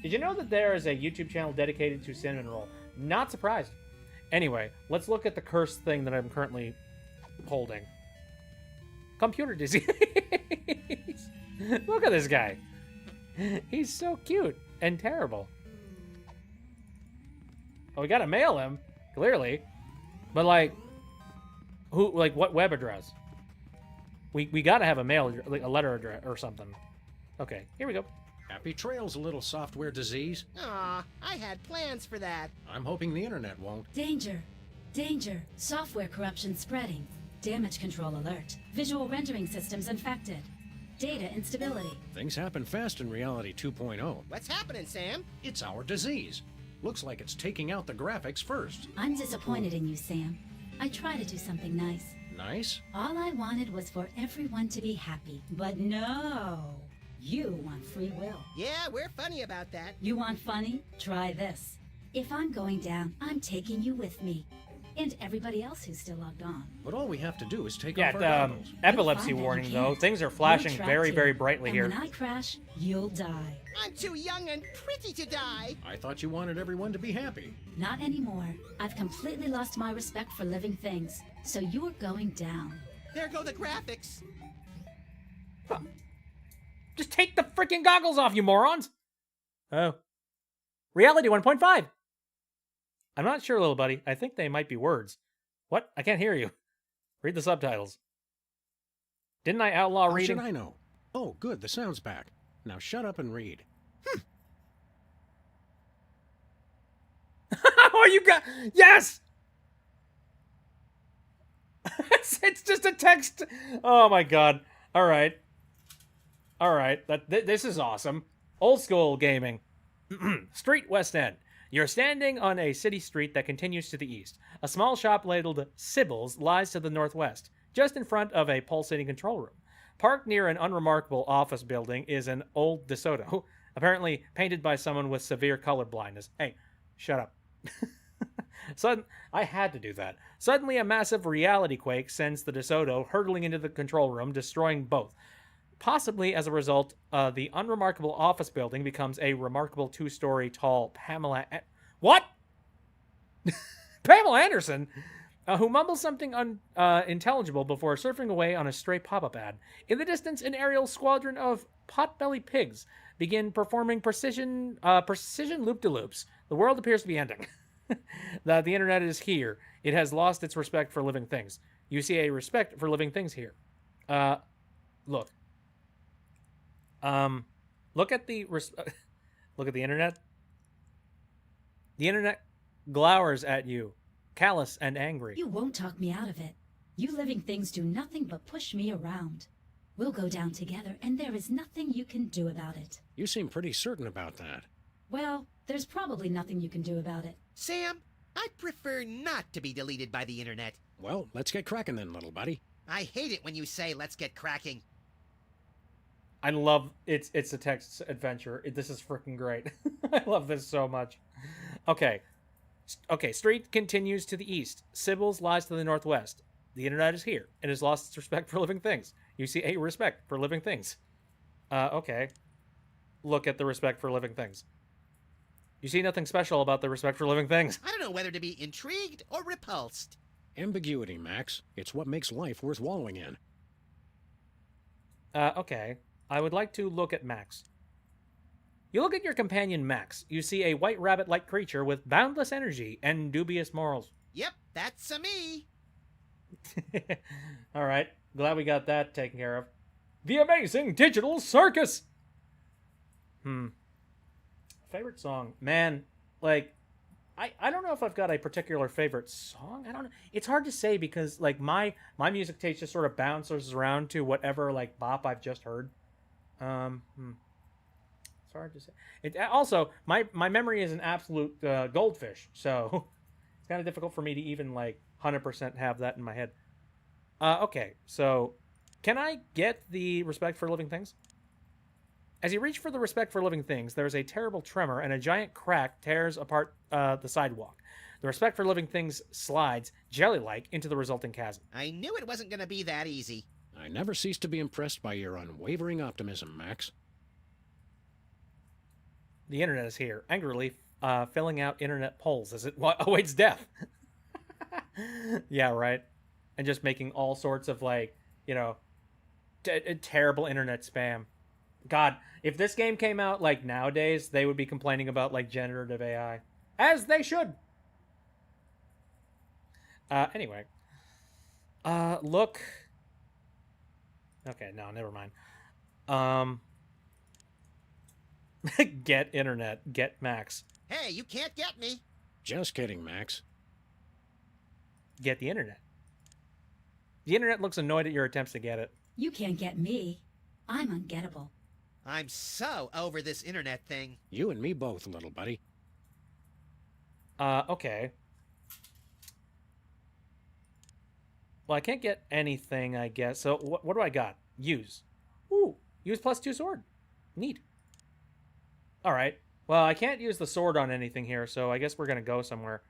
Did you know that there is a YouTube channel dedicated to cinnamon roll? Not surprised. Anyway, let's look at the cursed thing that I'm currently holding. Computer disease. Look at this guy. He's so cute and terrible. Oh, we gotta mail him, clearly. But like, who? Like, what web address? We gotta have a mail, like a letter address or something. Okay, here we go. Happy trails, little software disease. Aw, I had plans for that. I'm hoping the internet won't. Danger. Danger. Software corruption spreading. Damage control alert. Visual rendering systems infected. Data instability. Things happen fast in Reality 2.0. What's happening, Sam? It's our disease. Looks like it's taking out the graphics first. I'm disappointed in you, Sam. I try to do something nice. Nice? All I wanted was for everyone to be happy. But no! You want free will. Yeah, we're funny about that. You want funny? Try this. If I'm going down, I'm taking you with me. And everybody else who's still logged on. But all we have to do is take Yeah, off our goggles. epilepsy You'll find that warning you though. can't. Things are flashing You're very, trapped very here. brightly And here. when I crash, you'll die. I'm too young and pretty to die. I thought you wanted everyone to be happy. Not anymore. I've completely lost my respect for living things. So you're going down. There go the graphics. Just take the freaking goggles off, you morons! Oh. Reality 1.5! I'm not sure, little buddy. I think they might be words. What? I can't hear you. Read the subtitles. Didn't I outlaw How reading? should I know? Oh, good, the sound's back. Now shut up and read. Oh, you got... Yes! It's just a text. Oh, my God. All right. All right. This is awesome. Old school gaming. Street West End. You're standing on a city street that continues to the east. A small shop labeled Sybil's lies to the northwest, just in front of a pulsating control room. Parked near an unremarkable office building is an old DeSoto, apparently painted by someone with severe color blindness. Hey, shut up. I had to do that. Suddenly, a massive reality quake sends the DeSoto hurtling into the control room, destroying both. Possibly as a result, the unremarkable office building becomes a remarkable 2-story tall Pamela... What? Pamela Anderson? Who mumbles something unintelligible before surfing away on a stray pop-up ad. In the distance, an aerial squadron of pot-bellied pigs begin performing precision loop-de-loops. The world appears to be ending. The internet is here. It has lost its respect for living things. You see a respect for living things here. Look. Look at the internet. The internet glowers at you, callous and angry. You won't talk me out of it. You living things do nothing but push me around. We'll go down together, and there is nothing you can do about it. You seem pretty certain about that. Well, there's probably nothing you can do about it. Sam, I'd prefer not to be deleted by the internet. Well, let's get cracking then, little buddy. I hate it when you say, let's get cracking. I love it's a text adventure. This is freaking great. I love this so much. Okay, street continues to the east. Sybil's lies to the northwest. The internet is here. It has lost its respect for living things. You see a respect for living things. Okay. Look at the respect for living things. You see nothing special about the respect for living things. I don't know whether to be intrigued or repulsed. Ambiguity, Max. It's what makes life worth wallowing in. Okay. I would like to look at Max. You look at your companion Max. You see a white rabbit-like creature with boundless energy and dubious morals. Yep, that's me. All right. Glad we got that taken care of. The Amazing Digital Circus! Favorite song? Man, like, I don't know if I've got a particular favorite song. I don't know. It's hard to say because like my music taste just sort of bounces around to whatever like bop I've just heard. It's hard to say. It also my memory is an absolute goldfish, so it's kind of difficult for me to even like 100% have that in my head. Okay, so can I get the respect for living things? As you reach for the respect for living things, there is a terrible tremor and a giant crack tears apart the sidewalk. The respect for living things slides, jelly-like, into the resulting chasm. I knew it wasn't going to be that easy. I never cease to be impressed by your unwavering optimism, Max. The internet is here, angrily filling out internet polls as it awaits death. Yeah, right. And just making all sorts of, like, you know, terrible internet spam. God, if this game came out, like, nowadays, they would be complaining about, like, generative AI. As they should! Anyway. Look. Okay, no, never mind. Get internet. Get Max. Hey, you can't get me. Just kidding, Max. Get the internet. The internet looks annoyed at your attempts to get it. You can't get me. I'm ungettable. I'm so over this internet thing. You and me both, little buddy. Okay. Well, I can't get anything, I guess. So, what do I got? Use. Ooh, use +2 sword. Neat. Alright. Well, I can't use the sword on anything here, so I guess we're gonna go somewhere.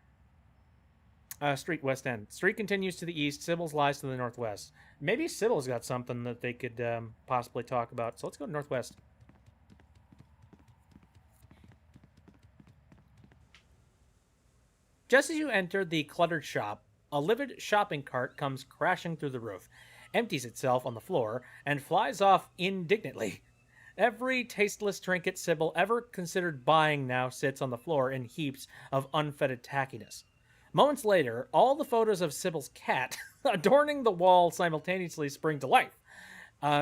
Street West End. Street continues to the east. Sybil's lies to the northwest. Maybe Sybil's got something that they could possibly talk about. So let's go to northwest. Just as you enter the cluttered shop, a livid shopping cart comes crashing through the roof, empties itself on the floor, and flies off indignantly. Every tasteless trinket Sybil ever considered buying now sits on the floor in heaps of unfettered tackiness. Moments later, all the photos of Sybil's cat adorning the wall simultaneously spring to life.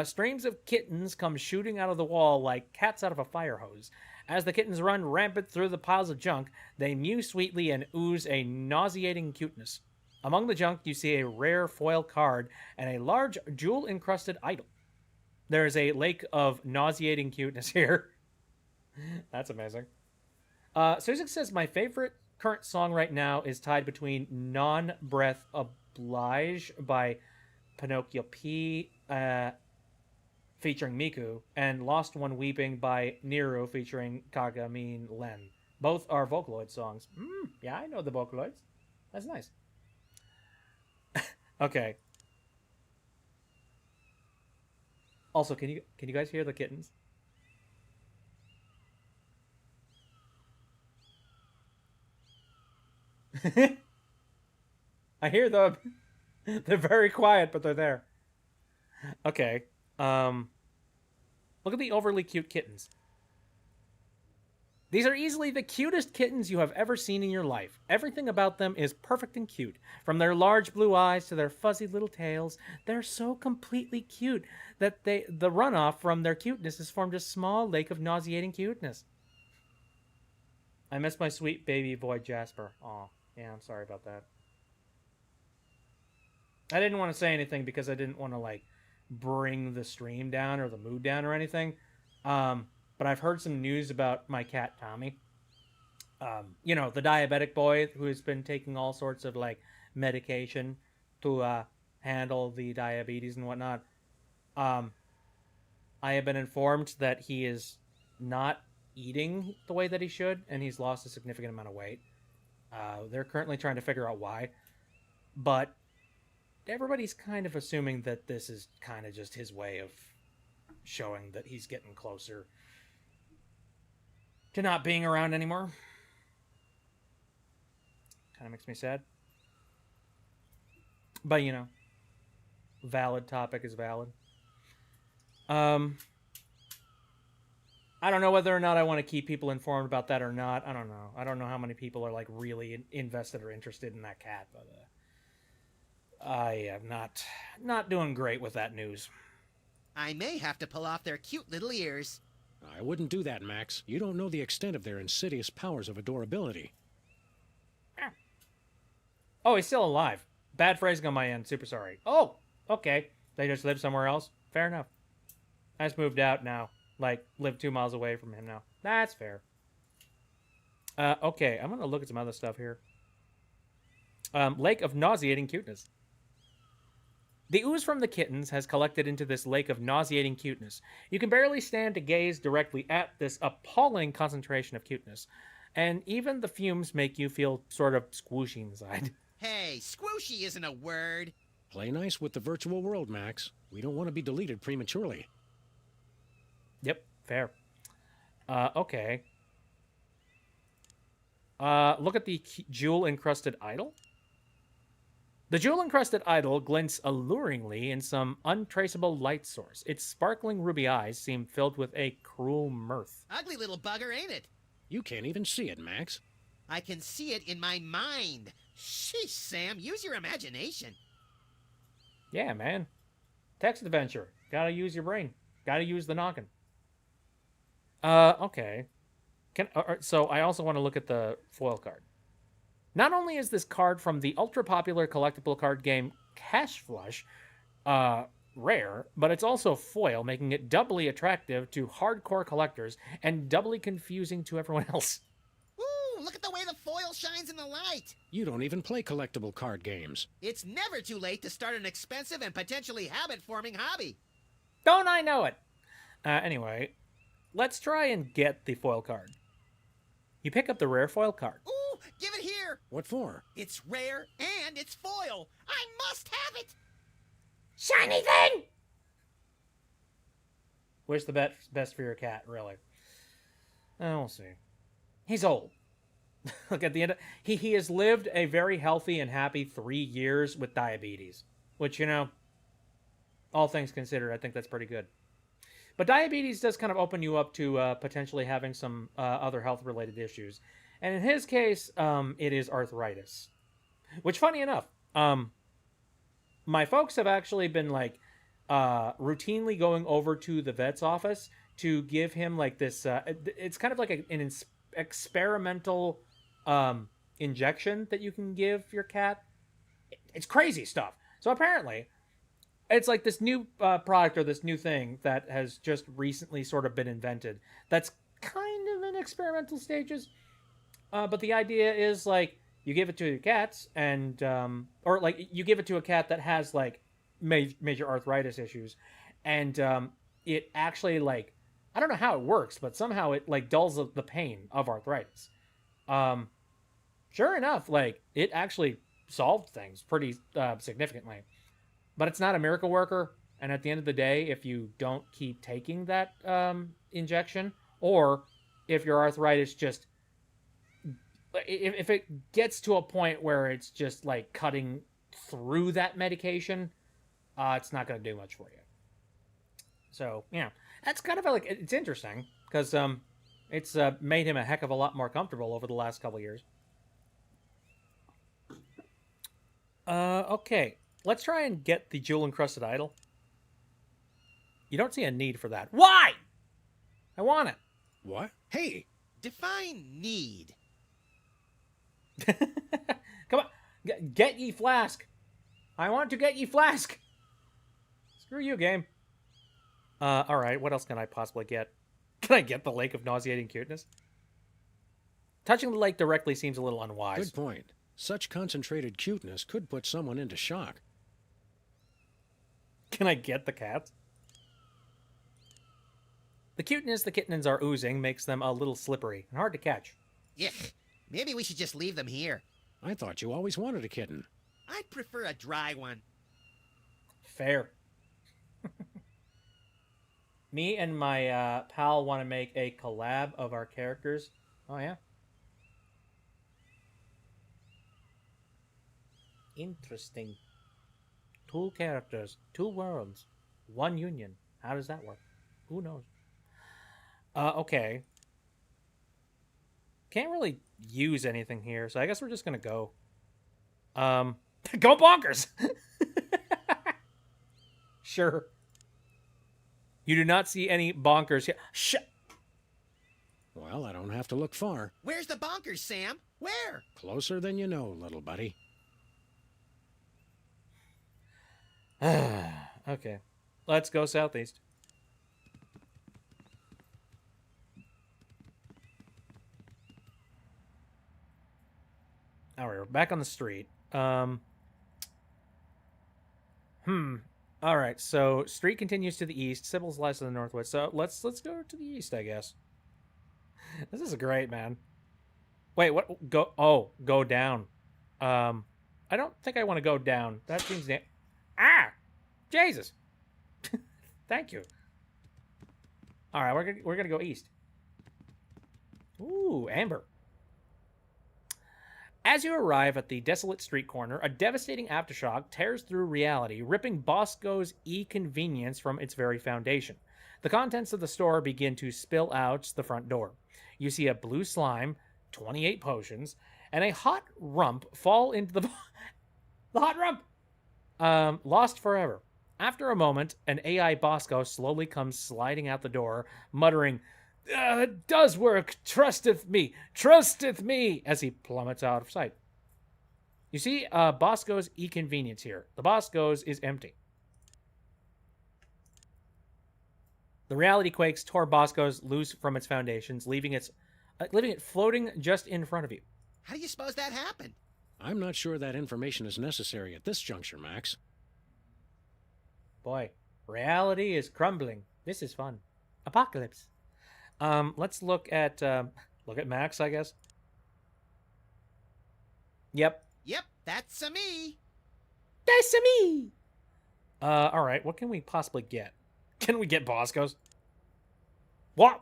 Streams of kittens come shooting out of the wall like cats out of a fire hose. As the kittens run rampant through the piles of junk, they mew sweetly and ooze a nauseating cuteness. Among the junk, you see a rare foil card and a large jewel-encrusted idol. There is a lake of nauseating cuteness here. That's amazing. Susan says, my favorite current song right now is tied between Non-Breath Oblige by Pinocchio P, featuring Miku, and Lost One Weeping by Niru featuring Kagamin Len. Both are Vocaloid songs. Yeah, I know the Vocaloids. That's nice. Okay. Also, can you guys hear the kittens? I hear them. They're very quiet, but they're there. Okay. Look at the overly cute kittens. These are easily the cutest kittens you have ever seen in your life. Everything about them is perfect and cute. From their large blue eyes to their fuzzy little tails, they're so completely cute that the runoff from their cuteness has formed a small lake of nauseating cuteness. I miss my sweet baby boy Jasper. Aw, yeah, I'm sorry about that. I didn't want to say anything because I didn't want to, like, bring the stream down or the mood down or anything. But I've heard some news about my cat, Tommy. You know, the diabetic boy who has been taking all sorts of, like, medication to handle the diabetes and whatnot. I have been informed that he is not eating the way that he should, and he's lost a significant amount of weight. They're currently trying to figure out why. But everybody's kind of assuming that this is kind of just his way of showing that he's getting closer to not being around anymore. Kind of makes me sad. But, you know, valid topic is valid. I don't know whether or not I want to keep people informed about that or not. I don't know. I don't know how many people are, like, really invested or interested in that cat, but I am not doing great with that news. I may have to pull off their cute little ears. I wouldn't do that, Max. You don't know the extent of their insidious powers of adorability. Oh, he's still alive. Bad phrasing on my end. Super sorry. Oh, okay. They just live somewhere else. Fair enough. I just moved out now. Like, live 2 miles away from him now. That's fair. Okay, I'm going to look at some other stuff here. Lake of nauseating cuteness. The ooze from the kittens has collected into this lake of nauseating cuteness. You can barely stand to gaze directly at this appalling concentration of cuteness. And even the fumes make you feel sort of squooshy inside. Hey, squooshy isn't a word. Play nice with the virtual world, Max. We don't want to be deleted prematurely. Yep, fair. Okay. Look at the jewel-encrusted idol. The jewel-encrusted idol glints alluringly in some untraceable light source. Its sparkling ruby eyes seem filled with a cruel mirth. Ugly little bugger, ain't it? You can't even see it, Max. I can see it in my mind. Sheesh, Sam, use your imagination. Yeah, man. Text adventure. Gotta use your brain. Gotta use the noggin. Okay. So I also want to look at the foil card. Not only is this card from the ultra-popular collectible card game Cash Flush rare, but it's also foil, making it doubly attractive to hardcore collectors and doubly confusing to everyone else. Ooh, look at the way the foil shines in the light. You don't even play collectible card games. It's never too late to start an expensive and potentially habit-forming hobby. Don't I know it? Anyway, let's try and get the foil card. You pick up the rare foil card. Ooh, give it here. What for? It's rare and it's foil. I must have it. Shiny thing! Where's the best for your cat, really? We'll see. He's old. Look, at the end, he has lived a very healthy and happy 3 years with diabetes. Which, you know, all things considered, I think that's pretty good. But diabetes does kind of open you up to potentially having some other health-related issues. And in his case, it is arthritis. Which, funny enough, my folks have actually been, like, routinely going over to the vet's office to give him, like, this... it's kind of like an experimental injection that you can give your cat. It's crazy stuff. So apparently... it's like this new product or this new thing that has just recently sort of been invented that's kind of in experimental stages. But the idea is, like, you give it to your cats and... or, like, you give it to a cat that has, like, major arthritis issues. And it actually, like... I don't know how it works, but somehow it, like, dulls the pain of arthritis. Sure enough, like, it actually solved things pretty significantly. But it's not a miracle worker, and at the end of the day, if you don't keep taking that injection, or if your arthritis just... If it gets to a point where it's just, like, cutting through that medication, it's not going to do much for you. So, yeah. That's kind of, like, it's interesting, because it's made him a heck of a lot more comfortable over the last couple years. Okay. Let's try and get the jewel-encrusted idol. You don't see a need for that. Why? I want it. What? Hey! Define need. Come on. Get ye flask. I want to get ye flask. Screw you, game. Alright, what else can I possibly get? Can I get the Lake of Nauseating Cuteness? Touching the lake directly seems a little unwise. Good point. Such concentrated cuteness could put someone into shock. Can I get the cats? The cuteness the kittens are oozing makes them a little slippery and hard to catch. Yuck. Maybe we should just leave them here. I thought you always wanted a kitten. I'd prefer a dry one. Fair. Me and my pal want to make a collab of our characters. Oh, yeah? Interesting. 2 characters, 2 worlds, 1 union. How does that work? Who knows? Okay. Can't really use anything here, so I guess we're just gonna go. Go bonkers! Sure. You do not see any bonkers here. Well, I don't have to look far. Where's the bonkers, Sam? Where? Closer than you know, little buddy. Okay. Let's go southeast. All right, we're back on the street. All right, so street continues to the east. Sybil's lies to the northwest. So let's go to the east, I guess. This is great, man. Wait, what? Go down. I don't think I want to go down. That seems Jesus. Thank you. All right, we're gonna go east. Ooh, amber. As you arrive at the desolate street corner, a devastating aftershock tears through reality, ripping Bosco's e-convenience from its very foundation. The contents of the store begin to spill out the front door. You see a blue slime, 28 potions, and a hot rump fall into the hot rump. Lost forever. After a moment, an AI Bosco slowly comes sliding out the door, muttering, "It does work, trusteth me, as he plummets out of sight. You see Bosco's e-convenience here. The Bosco's is empty. The reality quakes tore Bosco's loose from its foundations, leaving it floating just in front of you. How do you suppose that happened? I'm not sure that information is necessary at this juncture, Max. Boy, reality is crumbling. This is fun. Apocalypse. Let's look at Max, I guess. Yep, that's a me. That's a me. All right, what can we possibly get? Can we get Boscos? What?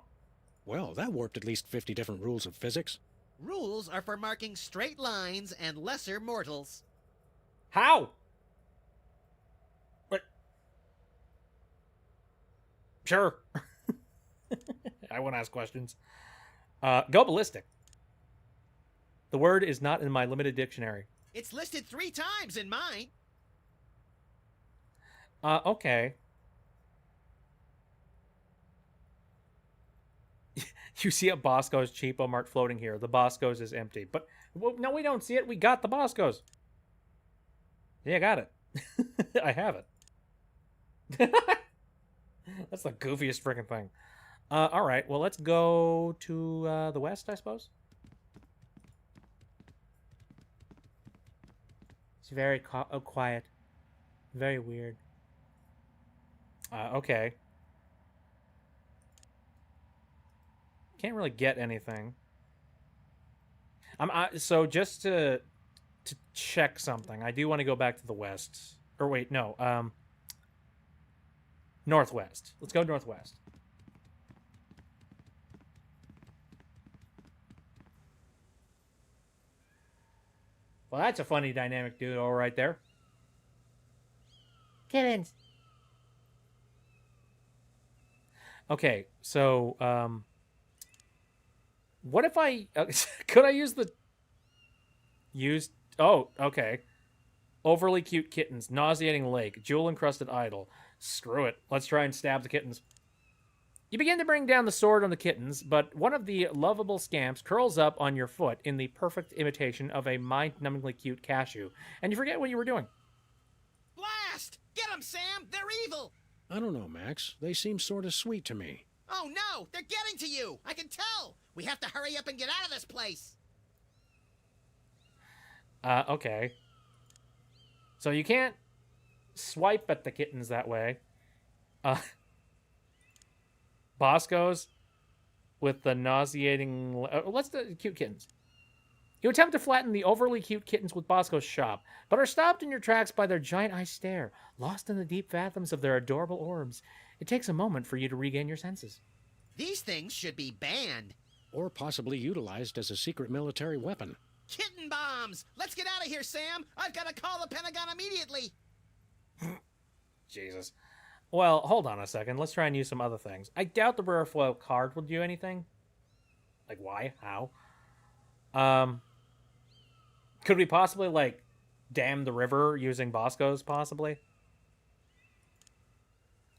Well, that warped at least 50 different rules of physics. Rules are for marking straight lines and lesser mortals. How? What? Sure. I won't ask questions. Go ballistic. The word is not in my limited dictionary. It's listed 3 times in mine. Okay. You see a Bosco's Cheapo Mart floating here. The Bosco's is empty. But, well, no, we don't see it. We got the Bosco's. Yeah, I got it. I have it. That's the goofiest freaking thing. All right, well, let's go to the west, I suppose. It's very quiet. Very weird. Okay. Can't really get anything. So just to check something, I do want to go back to the west. Or wait, no. Northwest. Let's go northwest. Well, that's a funny dynamic duo right there. Kittens. Okay, so, what if I... could I use the... Oh, okay. Overly cute kittens. Nauseating lake. Jewel-encrusted idol. Screw it. Let's try and stab the kittens. You begin to bring down the sword on the kittens, but one of the lovable scamps curls up on your foot in the perfect imitation of a mind-numbingly cute cashew, and you forget what you were doing. Blast! Get them, Sam! They're evil! I don't know, Max. They seem sort of sweet to me. Oh no! They're getting to you! I can tell! We have to hurry up and get out of this place! Okay. So you can't swipe at the kittens that way. Bosco's with the nauseating... let's do cute kittens. You attempt to flatten the overly cute kittens with Bosco's shop, but are stopped in your tracks by their giant eye stare, lost in the deep fathoms of their adorable orbs. It takes a moment for you to regain your senses. These things should be banned. Or possibly utilized as a secret military weapon. Kitten bombs! Let's get out of here, Sam! I've got to call the Pentagon immediately! Jesus. Well, hold on a second. Let's try and use some other things. I doubt the rare foil card will do anything. Like, why? How? Could we possibly, like, dam the river using Bosco's, possibly?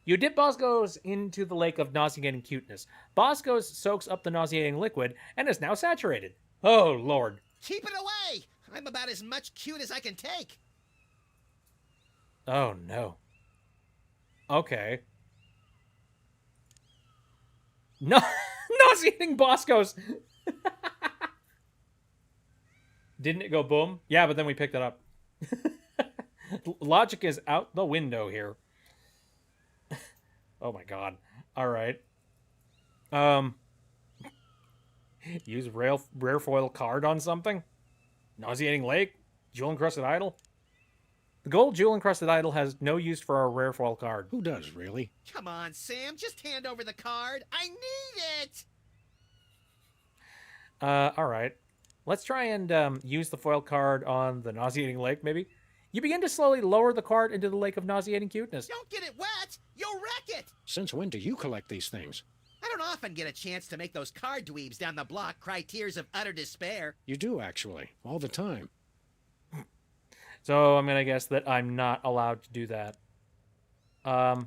You dip Bosco's into the lake of nauseating cuteness. Bosco's soaks up the nauseating liquid and is now saturated. Oh, Lord. Keep it away! I'm about as much cute as I can take. Oh, no. Okay. No, nauseating Boscos. Didn't it go boom? Yeah, but then we picked it up. Logic is out the window here. Oh my god. All right. Use rare foil card on something? Nauseating Lake? Jewel Encrusted Idol? The gold Jewel Encrusted Idol has no use for our rare foil card. Who does, really? Come on, Sam, just hand over the card. I need it! Alright. Let's try and use the foil card on the Nauseating Lake, maybe? You begin to slowly lower the card into the lake of nauseating cuteness. Don't get it wet! You'll wreck it! Since when do you collect these things? I don't often get a chance to make those card dweebs down the block cry tears of utter despair. You do, actually. All the time. So I'm gonna guess that I'm not allowed to do that. What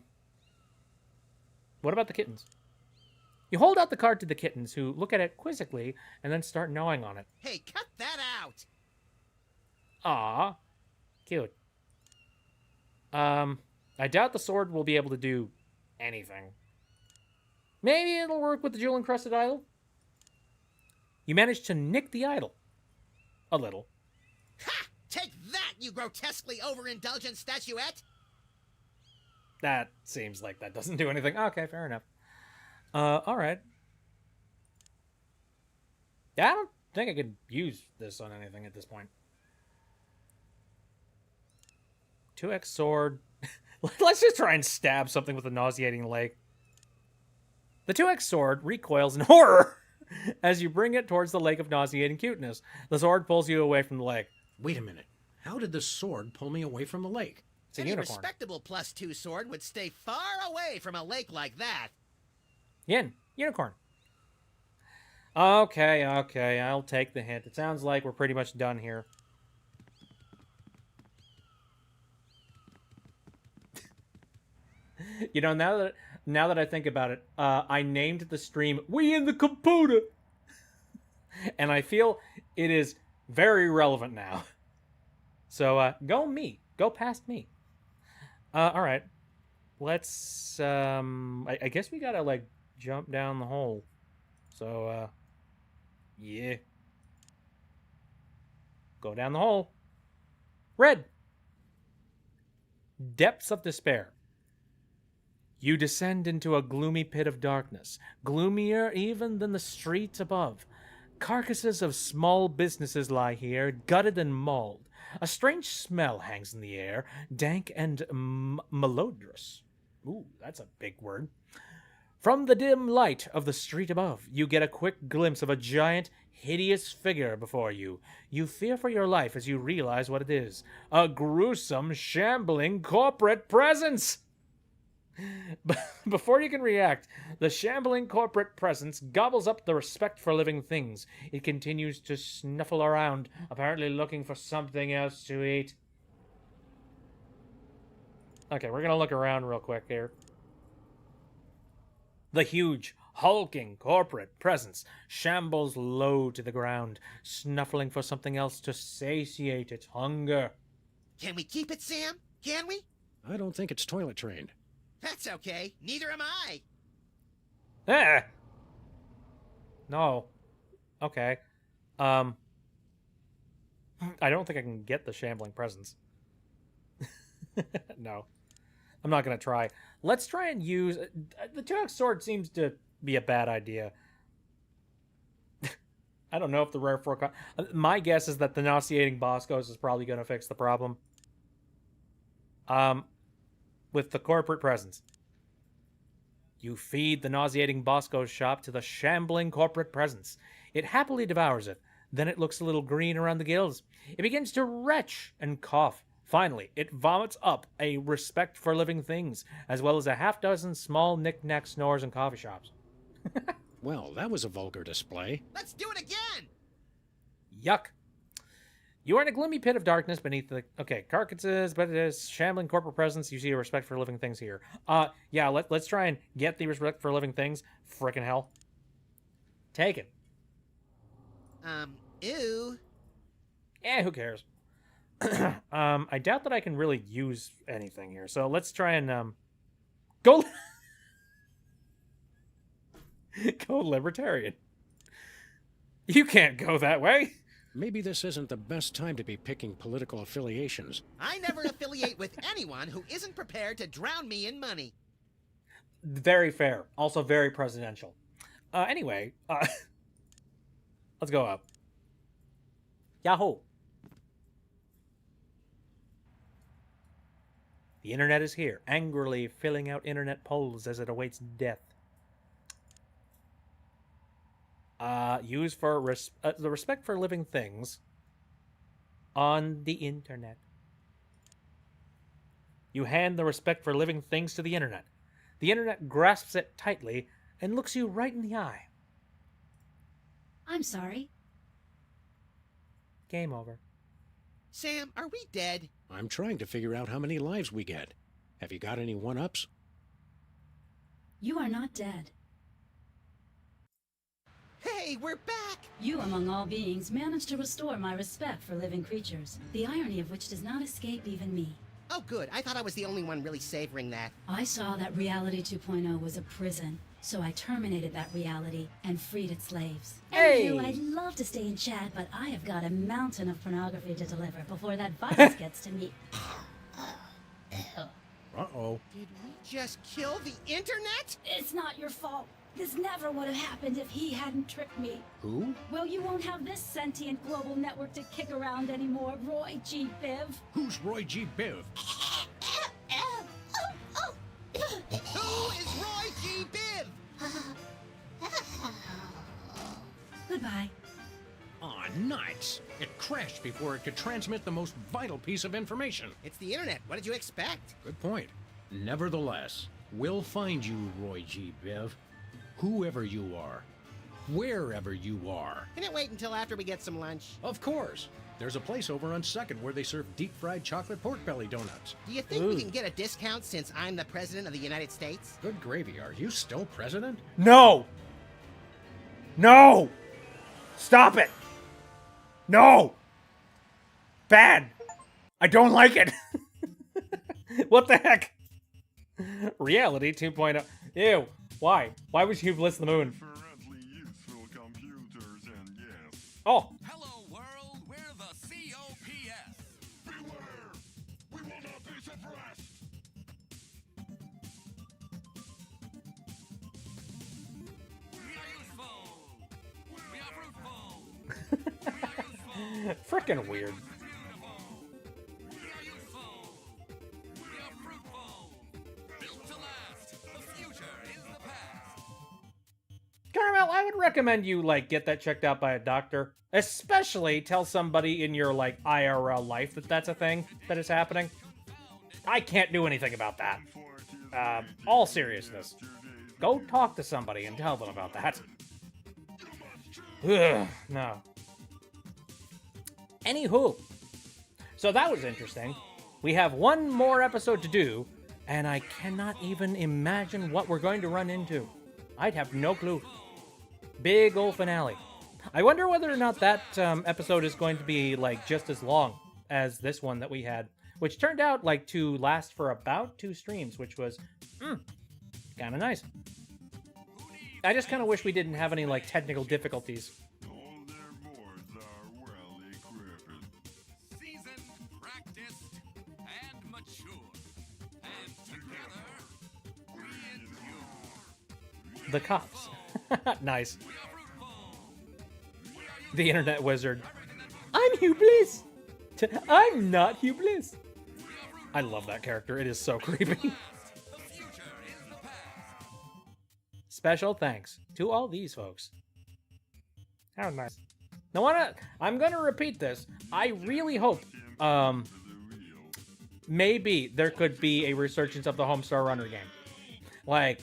about the kittens? You hold out the card to the kittens, who look at it quizzically and then start gnawing on it. Hey, cut that out! Ah, cute. I doubt the sword will be able to do anything. Maybe it'll work with the Jewel Encrusted Idol? You managed to nick the idol. A little. Ha! Take that, you grotesquely overindulgent statuette! That seems like that doesn't do anything. Okay, fair enough. Alright. Yeah, I don't think I could use this on anything at this point. 2x sword. Let's just try and stab something with a nauseating lake. The 2x sword recoils in horror as you bring it towards the lake of nauseating cuteness. The sword pulls you away from the lake. Wait a minute. How did the sword pull me away from the lake? It's a Any unicorn. respectable +2 sword would stay far away from a lake like that. Yin. Unicorn. Okay, I'll take the hint. It sounds like we're pretty much done here. You know, now that I think about it, I named the stream "We in the Computer," and I feel it is very relevant now. So go me, go past me. All right, let's. I guess we gotta like jump down the hole. So yeah, go down the hole. Red. Depths of despair. You descend into a gloomy pit of darkness, gloomier even than the streets above. Carcasses of small businesses lie here, gutted and mauled. A strange smell hangs in the air, dank and malodorous. Ooh, that's a big word. From the dim light of the street above, you get a quick glimpse of a giant, hideous figure before you. You fear for your life as you realize what it is. A gruesome, shambling corporate presence! Before you can react, the shambling corporate presence gobbles up the respect for living things. It continues to snuffle around, apparently looking for something else to eat. Okay, we're gonna look around real quick here. The huge, hulking corporate presence shambles low to the ground, snuffling for something else to satiate its hunger. Can we keep it, Sam? Can we? I don't think it's toilet trained. That's okay. Neither am I. Ah! No. Okay. I don't think I can get the shambling presence. No. I'm not going to try. Let's try and use... the 2x sword seems to be a bad idea. I don't know if the rare forecast... my guess is that the nauseating Boscos is probably going to fix the problem. With the corporate presence. You feed the nauseating Bosco's shop to the shambling corporate presence. It happily devours it. Then it looks a little green around the gills. It begins to retch and cough. Finally, it vomits up a respect for living things, as well as a half-dozen small knick-knack snores and coffee shops. Well, that was a vulgar display. Let's do it again! Yuck. You are in a gloomy pit of darkness beneath the... Okay, carcasses, but it is shambling corporate presence. You see a respect for living things here. Yeah, let's try and get the respect for living things. Frickin' hell. Take it. Ew. Eh, who cares? I doubt that I can really use anything here. So let's try and, Go... Go libertarian. You can't go that way. Maybe this isn't the best time to be picking political affiliations. I never affiliate with anyone who isn't prepared to drown me in money. Very fair. Also very presidential. Anyway, let's go up. Yahoo! The internet is here, angrily filling out internet polls as it awaits death. Use for the respect for living things on the internet. You hand the respect for living things to the internet. The internet grasps it tightly and looks you right in the eye. I'm sorry. Game over. Sam, are we dead? I'm trying to figure out how many lives we get. Have you got any one-ups? You are not dead. Hey, we're back! You, among all beings, managed to restore my respect for living creatures, the irony of which does not escape even me. Oh, good. I thought I was the only one really savoring that. I saw that Reality 2.0 was a prison, so I terminated that reality and freed its slaves. Hey! Anywho, I'd love to stay and chat, but I have got a mountain of pornography to deliver before that virus gets to me. Uh-oh. Did we just kill the internet? It's not your fault. This never would have happened if he hadn't tricked me. Who? Well, you won't have this sentient global network to kick around anymore, Roy G. Biv. Who's Roy G. Biv? Who is Roy G. Biv? Goodbye. Aw, nuts! It crashed before it could transmit the most vital piece of information. It's the internet. What did you expect? Good point. Nevertheless, we'll find you, Roy G. Biv. Whoever you are. Wherever you are. Can it wait until after we get some lunch? Of course. There's a place over on 2nd where they serve deep-fried chocolate pork belly donuts. Do you think we can get a discount since I'm the President of the United States? Good gravy. Are you still president? No! No! Stop it! No! Bad! I don't like it! What the heck? Reality 2.0. Ew. Why? Why would you bliss the moon? Preferably useful computers and yes. Oh! Hello, world. We're the COPS. Beware! We will not be suppressed! We are useful. We are fruitful. We are useful. Frickin' weird. We are useful. We are fruitful. Built to last. The future is the past. Carmel, I would recommend you, like, get that checked out by a doctor. Especially tell somebody in your, like, IRL life that that's a thing that is happening. I can't do anything about that. All seriousness. Go talk to somebody and tell them about that. Ugh, no. Anywho. So that was interesting. We have one more episode to do, and I cannot even imagine what we're going to run into. I'd have no clue. Big ol' finale. I wonder whether or not that episode is going to be, like, just as long as this one that we had, which turned out, like, to last for about 2 streams, which was, kind of nice. I just kind of wish we didn't have any, like, technical difficulties. All their boards are well equipped. Seasoned, practiced, and mature. And together, we endure. The cops. Nice. The internet wizard. I'm Hugh Bliss. I'm not Hugh Bliss. I love that character. It is so creepy. Special thanks to all these folks. How nice. Now, I'm going to repeat this. I really hope maybe there could be a resurgence of the Homestar Runner game. Like,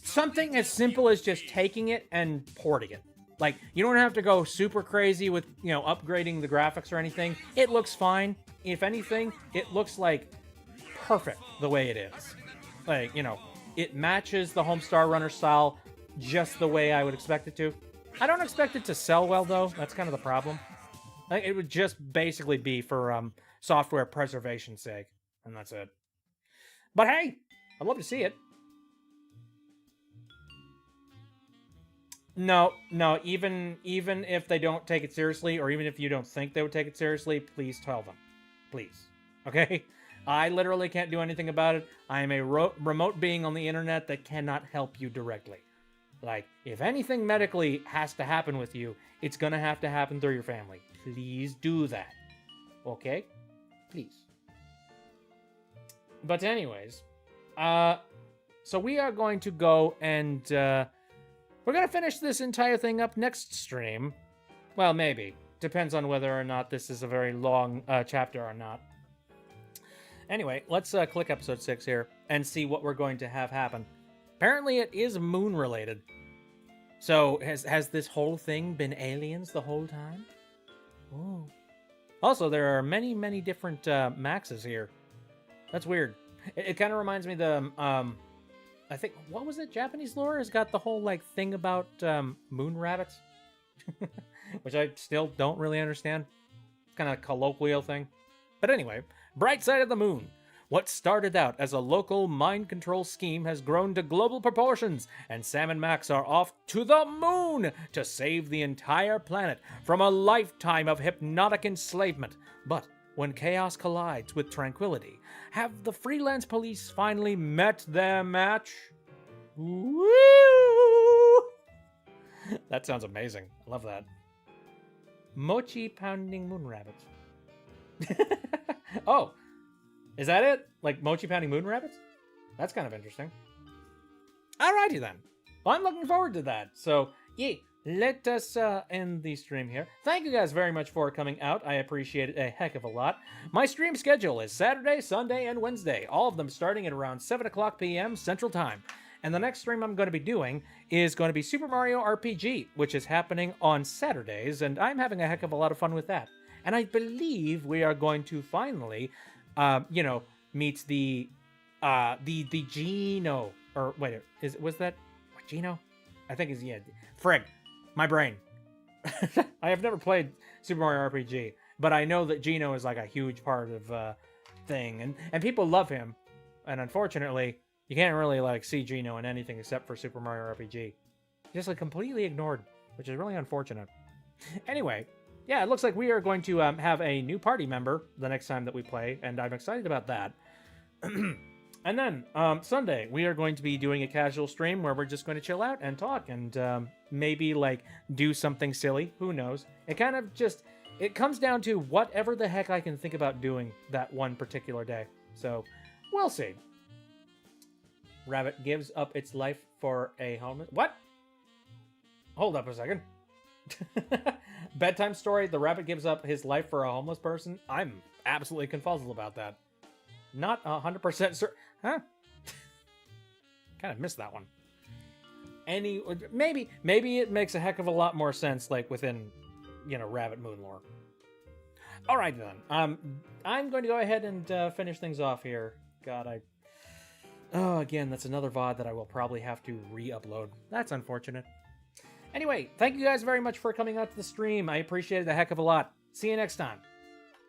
something as simple as just taking it and porting it. Like, you don't have to go super crazy with, you know, upgrading the graphics or anything. It looks fine. If anything, it looks, like, perfect the way it is. Like, you know, it matches the Homestar Runner style just the way I would expect it to. I don't expect it to sell well, though. That's kind of the problem. Like, it would just basically be for software preservation's sake. And that's it. But hey, I'd love to see it. No, even if they don't take it seriously, or even if you don't think they would take it seriously, please tell them. Please. Okay? I literally can't do anything about it. I am a remote being on the internet that cannot help you directly. Like, if anything medically has to happen with you, it's gonna have to happen through your family. Please do that. Okay? Please. But anyways, so we are going to go and, we're going to finish this entire thing up next stream. Well, maybe. Depends on whether or not this is a very long chapter or not. Anyway, let's click episode 6 here and see what we're going to have happen. Apparently it is moon-related. So, has this whole thing been aliens the whole time? Oh. Also, there are many, many different Maxes here. That's weird. It kind of reminds me of the, I think, what was it? Japanese lore has got the whole, like, thing about moon rabbits. Which I still don't really understand. It's kind of a colloquial thing. But anyway, Bright Side of the Moon. What started out as a local mind control scheme has grown to global proportions, and Sam and Max are off to the moon to save the entire planet from a lifetime of hypnotic enslavement. But when chaos collides with tranquility, have the freelance police finally met their match? Woo! That sounds amazing. I love that. Mochi pounding moon rabbits. Oh, is that it? Like mochi pounding moon rabbits? That's kind of interesting. Alrighty then. Well, I'm looking forward to that. So, yeah, let us end the stream here. Thank you guys very much for coming out. I appreciate it a heck of a lot. My stream schedule is Saturday, Sunday, and Wednesday. All of them starting at around 7 o'clock p.m. Central Time. And the next stream I'm going to be doing is going to be Super Mario RPG, which is happening on Saturdays, and I'm having a heck of a lot of fun with that. And I believe we are going to finally, meet the Geno, or wait, was that Geno? I think it's, yeah, frig, my brain. I have never played Super Mario RPG, but I know that Geno is like a huge part of thing, and people love him, and unfortunately, you can't really like see Geno in anything except for Super Mario RPG. Just like completely ignored, which is really unfortunate. Anyway. Yeah, it looks like we are going to have a new party member the next time that we play, and I'm excited about that. And then, Sunday, we are going to be doing a casual stream where we're just going to chill out and talk and maybe, like, do something silly. Who knows? It kind of just, it comes down to whatever the heck I can think about doing that one particular day. So, we'll see. Rabbit gives up its life for a homeless... What? Hold up a second. Bedtime story, the rabbit gives up his life for a homeless person. I'm absolutely confuzzled about that. Not 100% certain. Huh? Kind of missed that one. Maybe it makes a heck of a lot more sense, like within, Rabbit Moon lore. Alright then. I'm going to go ahead and finish things off here. God, again, that's another VOD that I will probably have to re-upload. That's unfortunate. Anyway, thank you guys very much for coming out to the stream. I appreciate it a heck of a lot. See you next time.